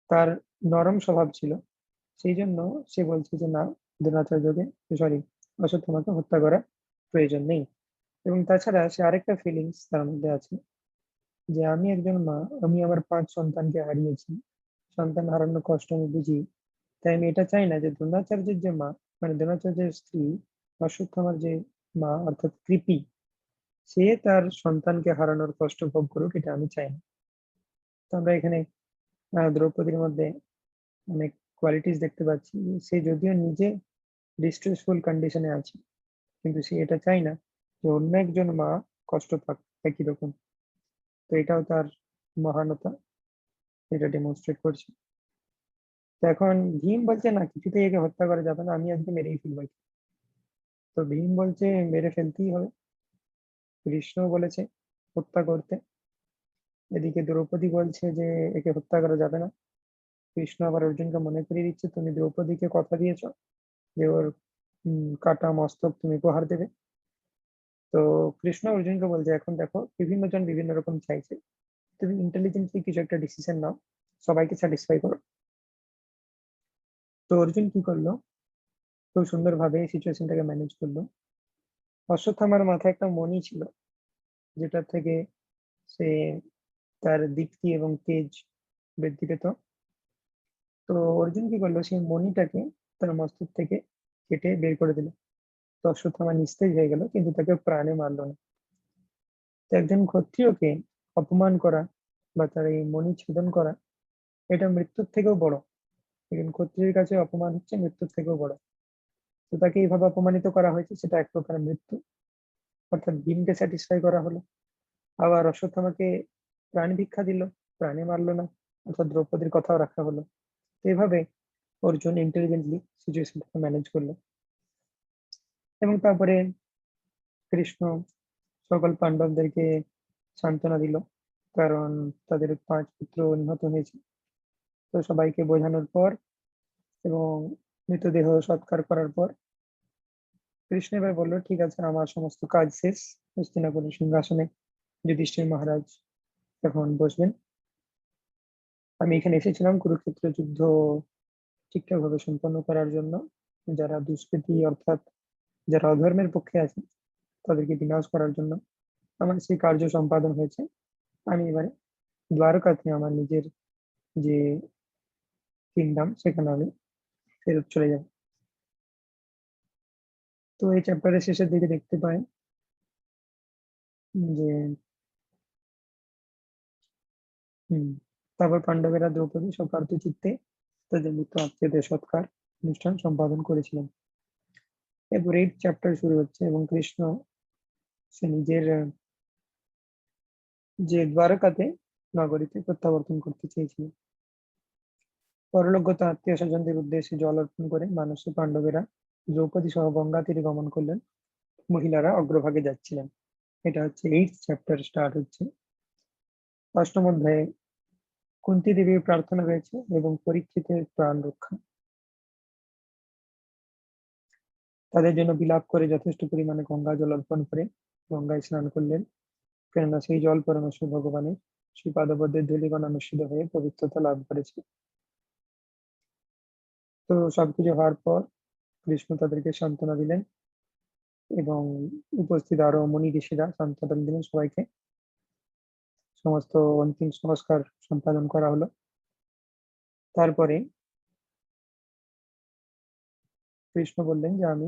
তার নরম স্বভাব ছিল, সেই জন্য সে বলছে যে না, দ্রোণাচার্যকে, সরি, অশ্বত্থামাকে হত্যা করা প্রয়োজন নেই। এবং তাছাড়া সে আরেকটা ফিলিংস তার মধ্যে আছে যে আমি একজন মা, আমি আমার 5 সন্তানকে হারিয়েছি, সন্তান হারানোর কষ্ট আমি বুঝি। তাই আমি এটা চাই না যে দ্রোণাচার্যের যে মা, মানে দ্রোণাচার্যের স্ত্রী অশ্বত্থামার যে মা অর্থাৎ কৃপি, সে তার সন্তানকে হারানোর কষ্ট ভোগ করুক, এটা আমি চাই না। তো আমরা এখানে দ্রৌপদীর মধ্যে অনেক কোয়ালিটিস দেখতে পাচ্ছি। সে যদিও নিজে ডিস্ট্রেসফুল কন্ডিশনে আছে, কিন্তু সে এটা চায় না যে অন্য একজন মা কষ্ট পাক একই রকম। তো এটাও তার মহানতা, এটা ডেমনস্ট্রেট করছে। তো এখন ভীম বলছে না, কিছুতেই একে হত্যা করা যাবে না, আমি আজকে মেরেই ফেলবো একে। তো ভীম বলছে মেরে ফেলতেই হবে। কৃষ্ণ বলেছে হত্যা করতে। এদিকে দ্রৌপদী বলছে যে একে হত্যা করা যাবে না। কৃষ্ণ আবার অর্জুনকে মনে করিয়ে দিচ্ছে, তুমি দ্রৌপদীকে কথা দিয়েছো যে ওর কাটা মস্তক তুমি উপহার দেবে। তো কৃষ্ণ অর্জুনকে বলছে এখন দেখো বিভিন্ন জন বিভিন্ন রকম চাইছে, তুমি ইন্টেলিজেন্টলি কিছু একটা ডিসিশন নাও, সবাইকে স্যাটিসফাই করো। তো অর্জুন কি করলো, খুব সুন্দরভাবে এই সিচুয়েশনটাকে ম্যানেজ করলো। অশ্বত্থামার মাথায় একটা মণি ছিল, যেটা থেকে সে তার দীপ্তি এবং তেজ বৃদ্ধি পেত। তো অর্জুন কি করলো, সেই মণিটাকে তার মস্তক থেকে কেটে বের করে দিল। তো অশ্বত্থামা নিস্তেজ হয়ে গেল, কিন্তু তাকে প্রাণে মারলো না। তো একজন ক্ষত্রিয়কে অপমান করা বা তার এই মণি ছেদন করা, এটা মৃত্যুর থেকেও বড়। একজন ক্ষত্রিয়ের কাছে অপমান হচ্ছে মৃত্যুর থেকেও বড়। তো তাকে এইভাবে অপমানিত করা হয়েছে, সেটা এক প্রকার মৃত্যু। অর্থাৎ ভীমকে স্যাটিসফাই করা হলো, আবার অশ্বত্থামাকে প্রাণ ভিক্ষা দিল, প্রাণে মারলো না, অর্থাৎ দ্রৌপদীর কথাও রাখা হলো। তো এইভাবে অর্জুন ইন্টেলিজেন্টলি সিচুয়েশনটাকে ম্যানেজ করলো। এবং তারপরে কৃষ্ণ সকল পাণ্ডবদেরকে সান্ত্বনা দিল, কারণ তাদের 5 পুত্র নিহত হয়েছে। তো সবাইকে বোঝানোর পর এবং মৃতদেহ সৎকার করার পর কৃষ্ণ এবার বললো ঠিক আছে, আমার সমস্ত কাজ শেষ। হস্তিনাপুরের সিংহাসনে যুধিষ্ঠির মহারাজ এখন বসবেন। আমি এখানে এসেছিলাম কুরুক্ষেত্র যুদ্ধ ঠিকঠাক ভাবে সম্পন্ন করার জন্য। যারা দুষ্কৃতী অর্থাৎ যারা অধর্মের পক্ষে আছে, তাদেরকে বিনাশ করার জন্য আমার সেই কার্য সম্পাদন হয়েছে। আমি এবারে দ্বারকাতে আমার নিজের যে কিংডম, সেখানে আমি ফেরত চলে যাব। তো এই চ্যাপ্টারের শেষের দিকে দেখতে পাই যে হম তারপর পাণ্ডবেরা দ্রৌপদী সৌহার্দ্য চিত্তে তাদের মৃত আত্মীয়দের সৎকার অনুষ্ঠান সম্পাদন করেছিলেন। এরপর 8 চ্যাপ্টার শুরু হচ্ছে এবং কৃষ্ণ সে নিজের যে দ্বারকাতে নগরীতে প্রত্যাবর্তন করতে চেয়েছিলেন। পরলোকগত আত্মীয় স্বজনদের উদ্দেশ্যে জল অর্পণ করে মানুষ পাণ্ডবেরা দ্রৌপদী সহ গঙ্গা তীরে গমন করলেন। মহিলারা অগ্রভাগে যাচ্ছিলেন। এটা হচ্ছে 8 চ্যাপ্টার স্টার্ট হচ্ছে। অষ্টম অধ্যায়ে কুন্তী দেবীর প্রার্থনা রয়েছে এবং পরীক্ষিতের প্রাণ রক্ষা। তাদের জন্য বিলাপ করে যথেষ্ট পরিমাণে গঙ্গা জল অর্পণ করে গঙ্গায় স্নান করলেন, কেননা সেই জল পরমেশ্বর ভগবানের সেই পাদপদ্মের ধূলিকণা মিশ্রিত হয়ে পবিত্রতা লাভ করেছে। তো সবকিছু হওয়ার পর কৃষ্ণ তাদেরকে সান্ত্বনা দিলেন এবং উপস্থিত আরো মুনি ঋষিরা সান্ত্বনা দিলেন সবাইকে। সমস্ত অন্তিম সংস্কার সম্পাদন করা হলো। তারপরে কৃষ্ণ বললেন যে আমি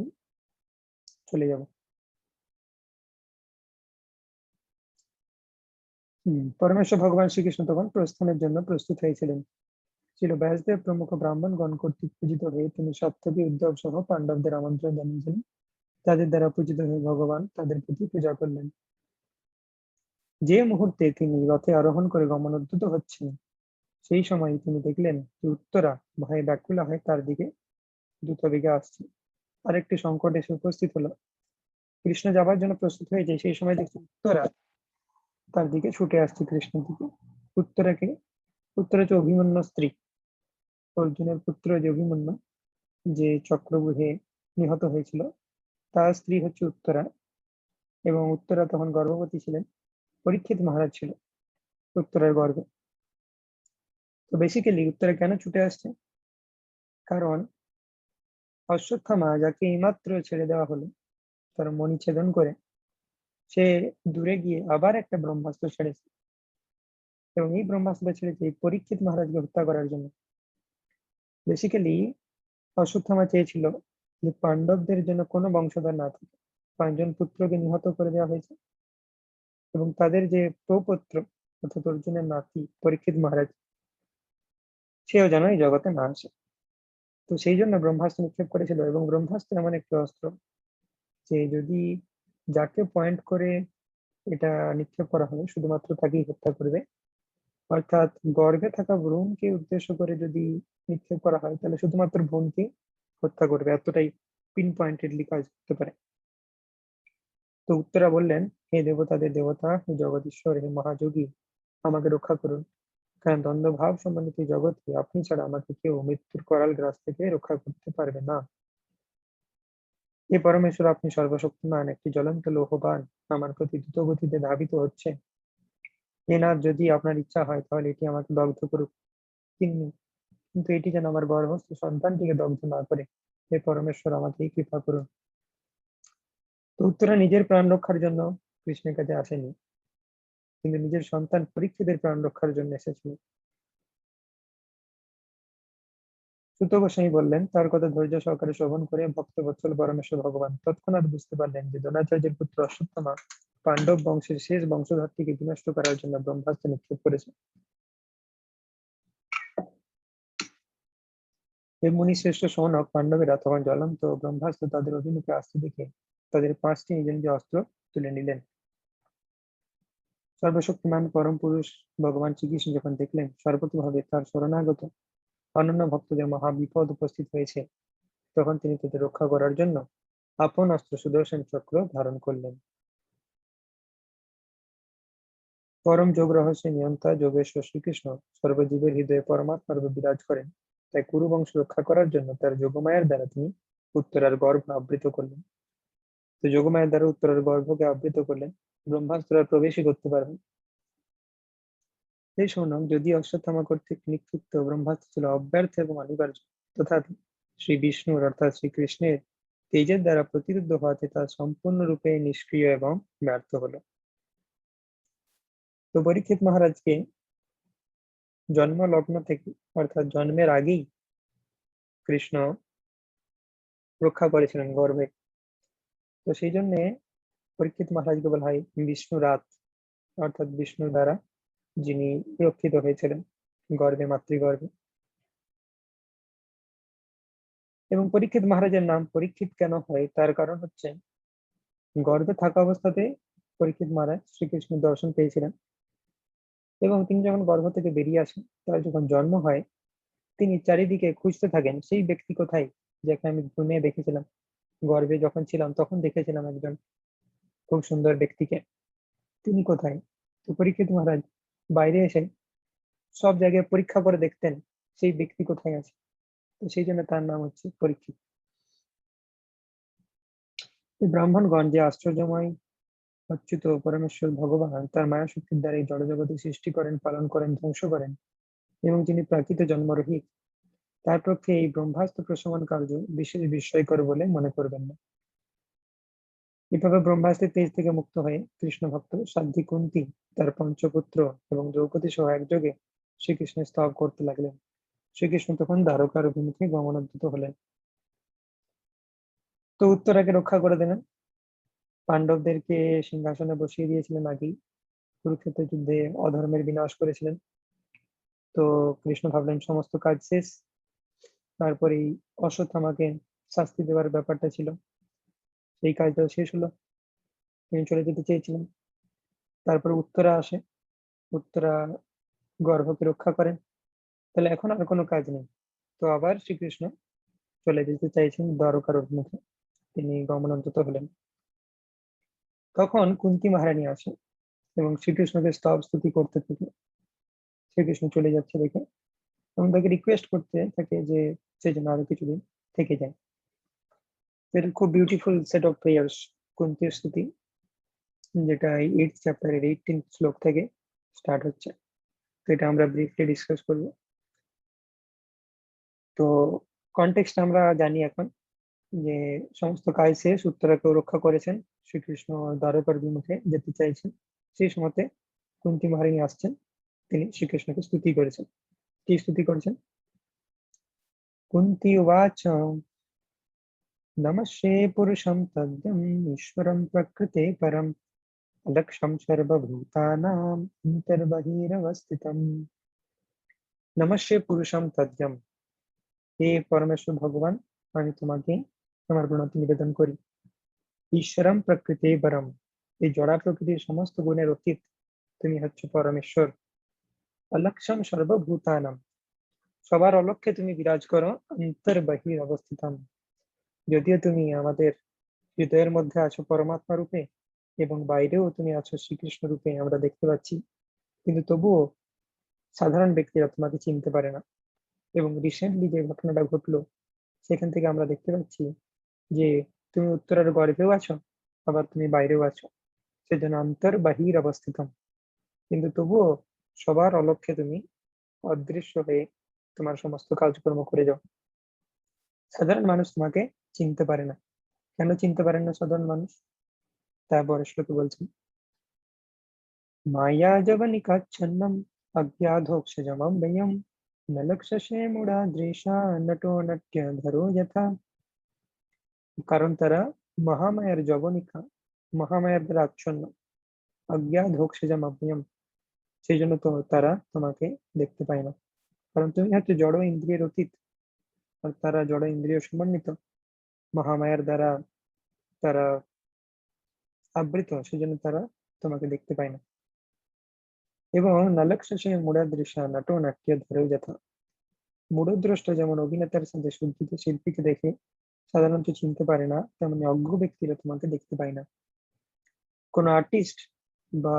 চলে যাব। পরমেশ্বর ভগবান শ্রীকৃষ্ণ তখন প্রস্থানের জন্য প্রস্তুত হয়েছিলেন। ছিল ব্যাসদেব প্রমুখ ব্রাহ্মণগণ কর্তৃক পূজিত হয়ে তিনি সপ্তকী উদ্ধব সহ পাণ্ডবদের আমন্ত্রণ জানিয়েছিলেন। তাদের দ্বারা পূজিত হয়ে ভগবান তাদের প্রতি পূজা করলেন। যে মুহূর্তে তিনি রথে আরোহণ করে গমনোদ্যত হচ্ছেন, সেই সময় তিনি দেখলেন যে উত্তরা ভয়ে ব্যাকুলা হয়ে তার দিকে দ্রুত বেগে আসছে। আরেকটি সংকট এসে উপস্থিত হলো। কৃষ্ণ যাবার জন্য প্রস্তুত হয়ে যায়, সেই সময় দেখছি উত্তরা তার দিকে ছুটে আসছে কৃষ্ণের দিকে। উত্তরাকে উত্তরা হচ্ছে অভিমন্যু স্ত্রী, অর্জুনের পুত্র যে অভিমন্যু, যে চক্রব্যূহে নিহত হয়েছিল, তার স্ত্রী হচ্ছে উত্তরা। এবং উত্তরা তখন গর্ভবতী ছিলেন। পরীক্ষিত মহারাজ ছিল উত্তরার গর্ভে। তো বেসিক্যালি উত্তরা কেন ছুটে আসছে? কারণ অশ্বত্থামা, যাকে এইমাত্র ছেড়ে দেওয়া হলো তার মণিচ্ছেদন করে, সে দূরে গিয়ে আবার একটা ব্রহ্মাস্ত্র ছেড়েছে। এবং এই ব্রহ্মাস্ত্র ছেড়েছে এই পরীক্ষিত মহারাজকে হত্যা করার জন্য। বেসিক্যালি অশ্বত্থামা চেয়েছিল যে পাণ্ডবদের জন্য কোনো বংশধর না থাকে, 5 জন পুত্রকে নিহত করে দেওয়া হয়েছে, এবং তাদের যে প্রপৌত্র অর্থাৎ অর্জুনের নাতি পরীক্ষিত মহারাজ, সেও যেন এই জগতে না আসে। তো সেই জন্য ব্রহ্মাস্ত্র নিক্ষেপ করেছিল। এবং ব্রহ্মাস্ত্র এমন একটি অস্ত্র যে যদি যাকে পয়েন্ট করে এটা নিক্ষেপ করা হবে শুধুমাত্র তাকেই হত্যা করবে। অর্থাৎ গর্ভে থাকা ভ্রূণকে উদ্দেশ্য করে যদি নিক্ষেপ করা হয় তাহলে শুধুমাত্র ভ্রূণকে হত্যা করবে, এতটাই পিন পয়েন্টেডলি কাজ করতে পারে। তো উত্তরা বললেন, হে দেবতাদের দেবতা, হে জগদীশ্বর, হে মহাযোগী, আমাকে রক্ষা করুন। কারণ দ্বন্দ্ব ভাব সম্বন্ধিত এই জগতে আপনি ছাড়া আমাকে কেউ মৃত্যুর করাল গ্রাস থেকে রক্ষা করতে পারবে না। হে পরমেশ্বর, আপনি সর্বশক্তিমান, একটি জ্বলন্ত লৌহবান আমার প্রতি দ্রুত গতিতে ধাবিত হচ্ছে। হে নাথ, যদি আপনার ইচ্ছা হয় তাহলে এটি আমাকে দগ্ধ করুক, কিন্তু এটি যেন আমার গর্ভস্থ সন্তানটিকে দগ্ধ না করে। হে পরমেশ্বর, আমাকে কৃপা করুন। তো উত্তরা নিজের প্রাণ রক্ষার জন্য কৃষ্ণের কাছে আসেনি, কিন্তু নিজের সন্তান পরীক্ষিতের প্রাণ রক্ষার জন্য এসেছিল। সুত গোস্বামী বললেন, তার কথা ধৈর্য সহকারে শ্রবণ করে ভক্তবৎসল পরমেশ্বর ভগবান তৎক্ষণাৎ বুঝতে পারলেন যে দ্রোণাচার্যের পুত্র অশ্বত্থামা পাণ্ডব বংশের শেষ বংশধরটিকে বিনষ্ট করার জন্য ব্রহ্মাস্ত্র নিক্ষেপ করেছে। এই মুনি শ্রেষ্ঠ শৌনক পাণ্ডবেরা তখন জ্বলন্ত ব্রহ্মাস্ত্র তাদের অভিমুখে আসতে দেখে তাদের 5টি নিজ নিজ অস্ত্র তুলে নিলেন। সর্বশক্তিমান পরম পুরুষ ভগবান শ্রীকৃষ্ণ যখন দেখলেন সর্বতোভাবে তার শরণাগত অনন্য ভক্তদের মহা বিপদ উপস্থিত হয়েছে, তখন তিনি তাদের রক্ষা করার জন্য আপন অস্ত্র সুদর্শন চক্র ধারণ করলেন। পরম যোগ রহস্যে নিয়ন্তা যোগেশ্বর শ্রীকৃষ্ণ সর্বজীবের হৃদয়ে পরমাত্মার রূপে বিরাজ করেন। তাই কুরু বংশ রক্ষা করার জন্য তার যোগমায়ার দ্বারা তিনি উত্তরার গর্ভ আবৃত করলেন। তো যোগমায়ার দ্বারা উত্তরার গর্ভকে আবৃত করলেন, ব্রহ্মাস্ত্র আর প্রবেশই করতে পারবেন। এই শৌনক, যদি অশ্বত্থামা কর্তৃক নিক্ষিপ্ত ব্রহ্মাস্ত্র ছিল অব্যর্থ এবং অনিবার্য, তথাপি শ্রী বিষ্ণুর অর্থাৎ শ্রীকৃষ্ণের তেজের দ্বারা প্রতিরুদ্ধ হওয়াতে তা সম্পূর্ণরূপে নিষ্ক্রিয় এবং ব্যর্থ হলো। তো পরীক্ষিত মহারাজকে জন্ম লগ্ন থেকে অর্থাৎ জন্মের আগেই কৃষ্ণ রক্ষা করেছিলেন গর্ভে। তো সেই জন্য পরীক্ষিত মহারাজকে বলা হয় বিষ্ণু রাত, অর্থাৎ বিষ্ণুর দ্বারা যিনি রক্ষিত হয়েছিলেন গর্ভে, মাতৃগর্ভে। এবং পরীক্ষিত মহারাজের নাম পরীক্ষিত কেন হয় তার কারণ হচ্ছে, গর্ভে থাকা অবস্থাতে পরীক্ষিত মহারাজ শ্রীকৃষ্ণের দর্শন পেয়েছিলেন, এবং তিনি যখন গর্ভ থেকে বেরিয়ে আসেন, তার যখন জন্ম হয়, তিনি চারিদিকে খুঁজতে থাকেন সেই ব্যক্তি কোথায়, যাকে আমি ঘুমিয়ে দেখেছিলাম গর্ভে যখন ছিলাম, তখন দেখেছিলাম একজন খুব সুন্দর ব্যক্তিকে, তিনি কোথায়। তো পরীক্ষিত মহারাজ বাইরে এসে সব জায়গায় পরীক্ষা করে দেখতেন সেই ব্যক্তি কোথায় আছে। তো সেই জন্য তার নাম হচ্ছে পরীক্ষিত। এই ব্রাহ্মণগণ যে আশ্চর্যময় অচ্যুত পরমেশ্বর ভগবান তার মায়া শক্তির দ্বারা এই জড়জগতের সৃষ্টি করেন, পালন করেন, ধ্বংস করেন, এবং যিনি প্রাকৃত জন্মরহিত, তার পক্ষে এই ব্রহ্মাস্ত্র প্রশমন কার্য বিশেষ বিস্ময়কর বলে মনে করবেন না। এভাবে ব্রহ্মাস্ত্রের তেজ থেকে মুক্ত হয়ে কৃষ্ণ ভক্ত সাধ্বী কুন্তী, তার পঞ্চপুত্র এবং দ্রৌপদী সহ একযোগে শ্রীকৃষ্ণের স্তব করতে লাগলেন। শ্রীকৃষ্ণ তখন দ্বারকার অভিমুখে গমনোদ্যত হলেন। তো উত্তরাকে রক্ষা করে দিলেন। পাণ্ডবদেরকে সিংহাসনে বসিয়ে দিয়েছিলেন আগেই, কুরুক্ষেত্র যুদ্ধে অধর্মের বিনাশ করেছিলেন। তো কৃষ্ণ ভাবলেন সমস্ত কাজ শেষ, তারপরে অশ্বত্থামাকে শাস্তি দেওয়ার ব্যাপারটা ছিল, সেই কাজটাও শেষ হলো। তিনি চলে যেতে চেয়েছিলেন। তারপরে উত্তরা আসে, উত্তরা গর্ভকে রক্ষা করেন। তাহলে এখন আর কোনো কাজ নেই। তো আবার শ্রীকৃষ্ণ চলে যেতে চাইছেন দ্বারকার অভিমুখে, তিনি গমনোদ্যত হলেন। তখন কুন্তী মহারানী আসে এবং শ্রীকৃষ্ণকে স্তব স্তুতি করতে থাকে। শ্রীকৃষ্ণ চলে যাচ্ছে দেখে এবং তাকে রিকোয়েস্ট করতে থাকে যে সে যেন আরো কিছুদিন থেকে যায়। এটা খুব বিউটিফুল সেট অফ প্রেয়ার্স, কুন্তির স্তুতি, যেটা 8th চ্যাপ্টারের 18th শ্লোক থেকে স্টার্ট হচ্ছে। তো এটা আমরা ব্রিফলি ডিসকাস করব। তো কনটেক্সট আমরা জানি এখন, যে সমস্ত কাজ শেষ, উত্তরাকেও রক্ষা করেছেন, শ্রীকৃষ্ণ দ্বারকার বিমুখে যেতে চাইছেন। সেই সময়তে কুন্তী মহারানী আসছেন, তিনি শ্রীকৃষ্ণকে স্তুতি করেছেন। কি স্তুতি করেছেন? কুন্তী উবাচ নমস্যে পুরুষম তদ্যম ঈশ্বরম প্রকৃতে পরম অলক্ষ্যম সর্বভূতানাম অন্তর্বহিরবস্থিতম। নমস্যে পুরুষম তদ্যম, হে পরমেশ্বর ভগবান, আমি তোমাকে আমার প্রণতি নিবেদন করি। ঈশ্বরম প্রকৃতে পরম, এই জড়া প্রকৃতির সমস্ত গুণের অতীত তুমি হচ্ছে পরমেশ্বর। অলক্ষ্যম সর্বভূতানাম, সবার অলক্ষ্যে তুমি বিরাজ করো। অন্তর্বহির অবস্থিতম, যদিও তুমি আমাদের হৃদয়ের মধ্যে আছো পরমাত্মা রূপে এবং বাইরেও তুমি আছো শ্রীকৃষ্ণ রূপে, আমরা দেখতে পাচ্ছি, কিন্তু তবুও সাধারণ ব্যক্তিরা তোমাকে চিনতে পারে না। এবং রিসেন্টলি যে ঘটনাটা ঘটলো, সেখান থেকে আমরা দেখতে পাচ্ছি যে তুমি উত্তরার গর্ভেও আছো, আবার তুমি বাইরেও আছো, সেজন্য অন্তর বাহির অবস্থিত। কিন্তু তবুও সবার অলক্ষ্যে তুমি অদৃশ্য হয়ে তোমার সমস্ত কাজকর্ম করে যাও। সাধারণ মানুষ তোমাকে চিনতে পারে না। কেন চিনতে পারেন না সাধারণ মানুষ? তা পরের শ্লোকে বলছেন, মায়া জবনিকাচ্ছন্নম অজ্ঞাধোক্ষজমম ব্যয়ম ন লক্ষ্যসে মূঢ়াদৃশা নটো নট্যধরো যথা। কারণ তারা মহামায়ার জবনিকা, মহামায়ার দ্বারা আচ্ছন্ন, অজ্ঞাধোক্ষজম অব্যয়ম, সেই জন্য তো তারা তোমাকে দেখতে পায় না। কারণ তুমি হচ্ছে জড় ইন্দ্রিয়ের অতীত, আর তারা জড় ইন্দ্রিয় সমন্বিত, মহামায়ার দ্বারা তারা আবৃত, সেজন্য তারা তোমাকে দেখতে পায় না। এবং নালকশাসে মূঢ়াদৃশা নটো নাট্য ধরেও যথা, মূঢ়দ্রষ্টা যেমন অভিনেতার সাথে সজ্জিত শিল্পীকে দেখে সাধারণত চিনতে পারে না, তেমনি অজ্ঞ ব্যক্তিরা তোমাকে দেখতে পায় না। কোনো আর্টিস্ট বা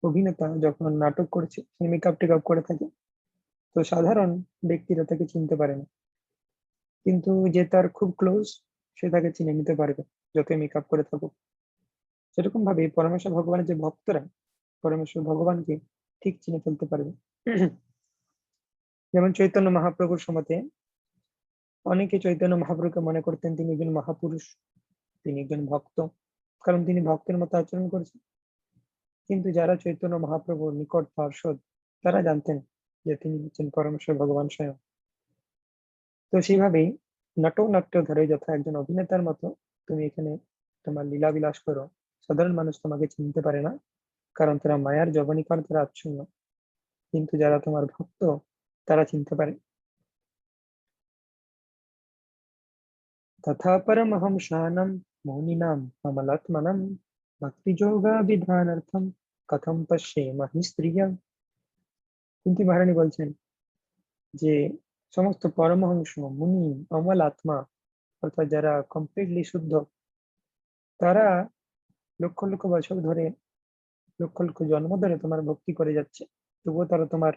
অভিনেতা যখন নাটক করছে, সে মেকআপ টেকআপ করে থাকে, তো সাধারণ ব্যক্তিরা তাকে চিনতে পারে না, কিন্তু যে তার খুব ক্লোজ, সে তাকে চিনে নিতে পারবে যতই মেকআপ করে থাকুক। সেরকম ভাবে পরমেশ্বর ভগবানের যে ভক্তরা পরমেশ্বর ভগবানকে ঠিক চিনে ফেলতে পারবে। যেমন চৈতন্য মহাপ্রভুর সময়তে অনেকে চৈতন্য মহাপ্রভুকে মনে করতেন তিনি একজন মহাপুরুষ, তিনি একজন ভক্ত, কারণ তিনি ভক্তের মতো আচরণ করেছেন। কিন্তু যারা চৈতন্য মহাপ্রভুর নিকট পার্ষদ, তারা জানতেন যে তিনি হচ্ছেন পরমেশ্বর ভগবান স্বয়ং। তো সেইভাবেই নটনাট্য ধরে যথা, একজন অভিনেতার মতো তুমি এখানে তোমার লীলা বিলাস করো, সাধারণ মানুষ তোমাকে চিনতে পারে না, কারণ তারা মায়ার যবনিকার দ্বারা আচ্ছন্ন। কিন্তু যারা তোমার ভক্ত, তারা চিনতে পারে। তথা পরমহং শানম মৌনিনাম কমলাত্মনম ভক্তি যোগা বিধানার্থম কথম পশ্যেমহি স্ত্রিয়। কুন্তী মহারানী বলছেন যে সমস্ত পরমহংস মুনি অমল আত্মা, অর্থাৎ যারা কমপ্লিটলি শুদ্ধ, তারা লক্ষ লক্ষ বছর ধরে, লক্ষ লক্ষ জন্ম ধরে তোমার ভক্তি করে যাচ্ছে, তবুও তারা তোমার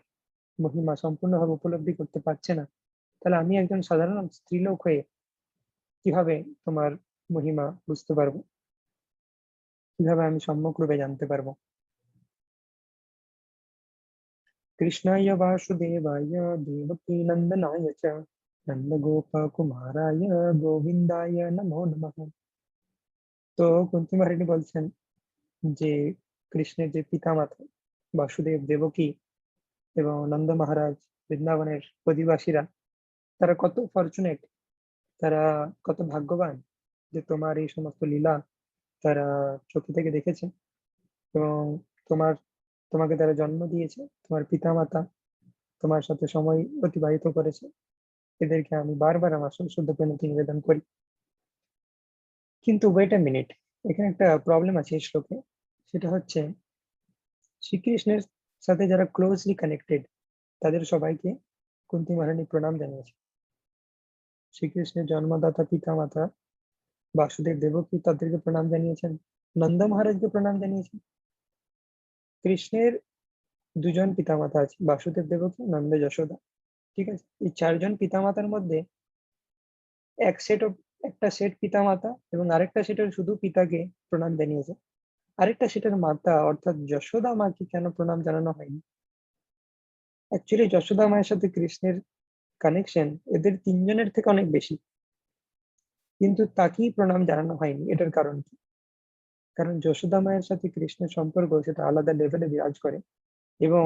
মহিমা সম্পূর্ণভাবে উপলব্ধি করতে পারছে না। তাহলে আমি একজন সাধারণ স্ত্রীলোক হয়ে কিভাবে তোমার মহিমা বুঝতে পারবো, কিভাবে আমি সম্যক রূপে জানতে পারবো? কৃষ্ণায় বাসুদেবায় দেবকী নন্দনায় চ নন্দ গোপ কুমারায় গোবিন্দায় নমো নমঃ। তো কুন্তী মহারানী বলছেন যে কৃষ্ণের যে পিতামাতা বাসুদেব, দেবকী এবং নন্দ মহারাজ, বৃন্দাবনের অধিবাসীরা, তারা কত ফরচুনেট, তারা কত ভাগ্যবান যে তোমার এই সমস্ত লীলা তারা চোখে থেকে দেখেছে, এবং তোমার তোমাকে তারা জন্ম দিয়েছে, তোমার পিতামাতা তোমার সাথে সময় অতিবাহিত করেছে। এদেরকে আমি বারবার আমার শুদ্ধ প্রণতি নিবেদন করি। কিন্তু ওয়েট আ মিনিট, এখানে একটা প্রবলেম আছে এই শ্লোকে। সেটা হচ্ছে শ্রীকৃষ্ণের সাথে যারা ক্লোজলি কানেক্টেড তাদের সবাইকে কুন্তী মহারানী প্রণাম জানিয়েছে। শ্রীকৃষ্ণের জন্মদাতা পিতামাতা বাসুদেব, দেবকী তাদেরকে প্রণাম জানিয়েছেন, নন্দ মহারাজকে প্রণাম জানিয়েছেন। কৃষ্ণের দুজন পিতামাতা আছে, বাসুদেব, দেবকী, নন্দ, যশোদা। ঠিক আছে, এই চারজন পিতামাতার মধ্যে এক সেট একটা সেট পিতামাতা এবং আরেকটা সেটের শুধু পিতাকে প্রণাম জানিয়েছে। আরেকটা সেটের মাতা অর্থাৎ যশোদা মাকে কেন প্রণাম জানানো হয়নি? অ্যাকচুয়ালি যশোদা মায়ের সাথে কৃষ্ণের কানেকশন এদের তিনজনের থেকে অনেক বেশি, কিন্তু তাকেই প্রণাম জানানো হয়নি। এটার কারণ কি? কারণ যশোদা মায়ের সাথে কৃষ্ণের সম্পর্ক সেটা আলাদা লেভেলে বিরাজ করে, এবং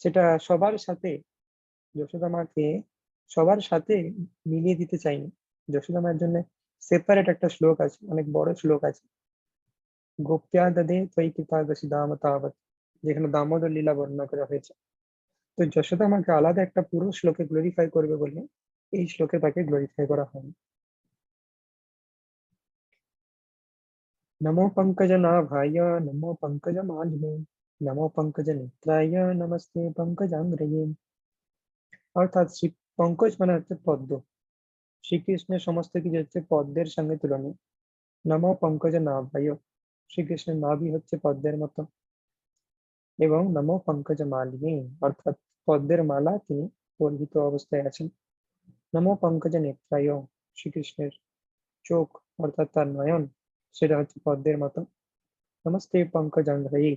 সেটা সবার সাথে, যশোদা মাকে সবার সাথে মিলিয়ে দিতে চাইনি। যশোদা মায়ের জন্য সেপারেট একটা শ্লোক আছে, অনেক বড় শ্লোক আছে, গোপ্যা দদে ত্বয়ি কৃপাদশি দাম তাবৎ, যেখানে দামোদর লীলা বর্ণনা করা হয়েছে। তো যশোদা মাকে আলাদা একটা পুরো শ্লোকে গ্লোরিফাই করবে বলে এই শ্লোকে তাকে গ্লোরিফাই করা হয়নি। नमो पंकजनाभाय, नमो पंकजमालिने, नमो पंकजनेत्राय, नमस्ते पंकजांग्रये। অর্থাৎ শ্রী পঙ্কজ মানে হচ্ছে পদ্ম, শ্রীকৃষ্ণের সমস্ত কিছু হচ্ছে পদ্মের সঙ্গে তুলনীয়। নমো পঙ্কজনাভায়, শ্রীকৃষ্ণের নাভি হচ্ছে পদ্মের মতো, এবং নমো পঙ্কজমালিনে অর্থাৎ পদ্মের মালা তিনি পরিহিত অবস্থায় আছেন। নমো পঙ্কজনেত্রায়, শ্রীকৃষ্ণের চোখ অর্থাৎ তার নয়ন সেটা হচ্ছে পদ্মের মতো। নমস্তে পঙ্কজাঙ্ঘ্রয়ে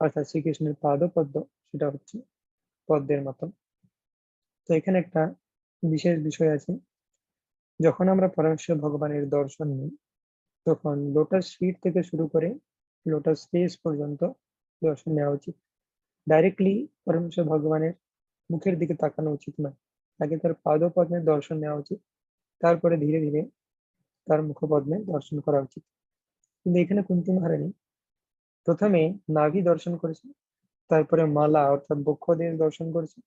অর্থাৎ শ্রীকৃষ্ণের পাদপদ্ম সেটা হচ্ছে পদ্মের মতো। তো এখানে একটা বিশেষ বিষয় আছে, যখন আমরা পরমেশ্বর ভগবানের দর্শন নিই তখন লোটাস ফিট থেকে শুরু করে লোটাস ফেস পর্যন্ত দর্শন নেওয়া উচিত। ডাইরেক্টলি পরমেশ্বর ভগবানের মুখের দিকে তাকানো উচিত নয়, আগে তার পাদপদ্মের দর্শন নেওয়া উচিত, তারপরে ধীরে ধীরে তার মুখপদ্মের দর্শন করা উচিত। কিন্তু এখানে কুন্তী মহারানী প্রথমে নাভি দর্শন করেছে, তারপরে মালা অর্থাৎ বক্ষদেশ দর্শন করেছে,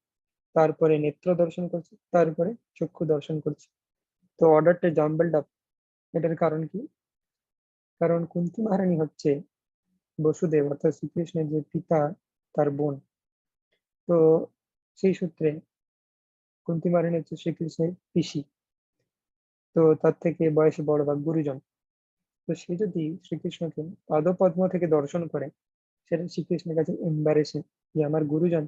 তারপরে নেত্র দর্শন করছে, তারপরে চক্ষু দর্শন করছে। তো অর্ডারটা জাম্বলড আপ। এটার কারণ কি? কারণ কুন্তী মহারানী হচ্ছে বসুদেব অর্থাৎ শ্রীকৃষ্ণের যে পিতা, তার বোন। তো সেই সূত্রে কুন্তী মহারানী হচ্ছে শ্রীকৃষ্ণের পিসি, তো তার থেকে বয়সে বড় বা গুরুজন। তো সে যদি শ্রীকৃষ্ণকে পাদপদ্ম থেকে দর্শন করে, সেটা শ্রীকৃষ্ণের কাছে এম্বারেসিং যে আমার গুরুজন,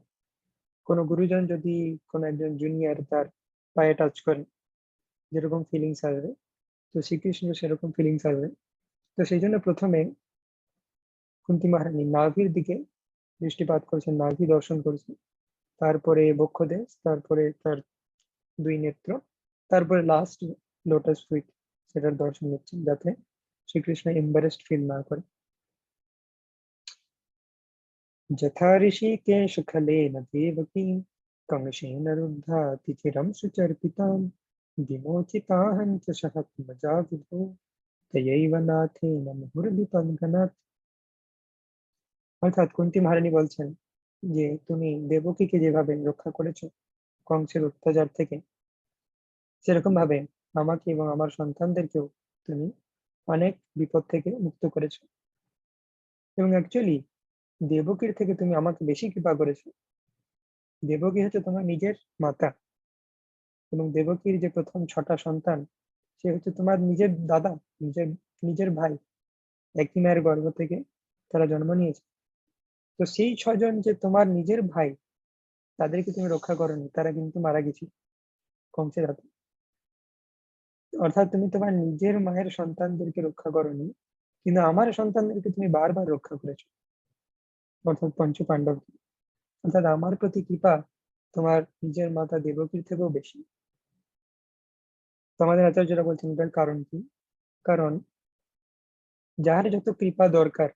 কোনো গুরুজন যদি কোনো একজন জুনিয়র তার পায়ে টাচ করে যেরকম ফিলিংস আসবে, তো শ্রীকৃষ্ণ সেরকম ফিলিংস আসবে। তো সেই জন্য প্রথমে কুন্তী মহারানী নাভির দিকে দৃষ্টিপাত করছেন, নাভি দর্শন করছেন, তারপরে বক্ষদেশ, তারপরে তার দুই নেত্র, তারপরে লাস্ট লোটাস ফিট সেটার দর্শন নিচ্ছেন, যাতে শ্রীকৃষ্ণ এম্বারেসড ফিল না করে। যথা ঋষিকেশ খলেন দেবকীম कंसेन रुद्धा तिथिरं सुचर्पितां विमोचिताहं च सहात्मजा विभो तयैव नाथेन मुहुर्विपङ्गनात्। অর্থাৎ কুন্তী মহারানী বলছেন যে তুমি দেবকীকে যেভাবে রক্ষা করেছো কংসের অত্যাচার থেকে, সেরকম ভাবে আমাকে এবং আমার সন্তানদেরকেও তুমি অনেক বিপদ থেকে মুক্ত করেছো, এবং অ্যাকচুয়ালি দেবকীর থেকে তুমি আমাকে বেশি কৃপা করেছো। দেবকী হচ্ছে তোমার নিজের মাতা, এবং দেবকীর যে প্রথম 6টা সন্তান সে হচ্ছে তোমার নিজের দাদা, নিজের নিজের ভাই, একই মায়ের গর্ভ থেকে তারা জন্ম নিয়েছে। তো সেই 6জন যে তোমার নিজের ভাই, তাদেরকে তুমি রক্ষা করোনি, তারা কিন্তু মারা গেছে কংসের হাতে। অর্থাৎ তুমি তোমার নিজের মায়ের সন্তানদেরকে রক্ষা করোনি, কিন্তু আমার সন্তানদেরকে তুমি বারবার রক্ষা করেছো, অর্থাৎ পঞ্চ পাণ্ডব। অর্থাৎ আমার প্রতি কৃপা তোমার নিজের মাতা দেবকীর থেকেও বেশি। তোমাদের আচার্যরা বলছেন এটার কারণ কি? কারণ যার যত কৃপা দরকার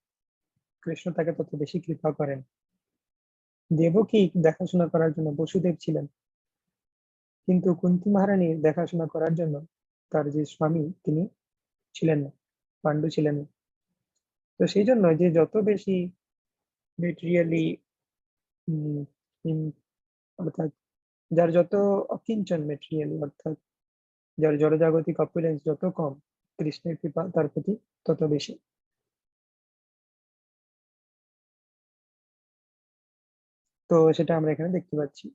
কৃষ্ণ তাকে তত বেশি কৃপা করেন। দেবকী দেখাশোনা করার জন্য বসুদেব ছিলেন, কিন্তু কুন্তী মহারানীর দেখাশোনা করার জন্য তার যে স্বামী তিনি ছিলেন না, পাণ্ডু ছিলেন না। তো সেই জন্য যে যত বেশি মেটেরিয়ালি অর্থাৎ যার যত অকিঞ্চন মেটেরিয়ালি, অর্থাৎ যার জড়জাগতিক অপুলেন্স যত কম, কৃষ্ণের কৃপা তার প্রতি তত বেশি। তো সেটা আমরা এখানে দেখতে পাচ্ছি।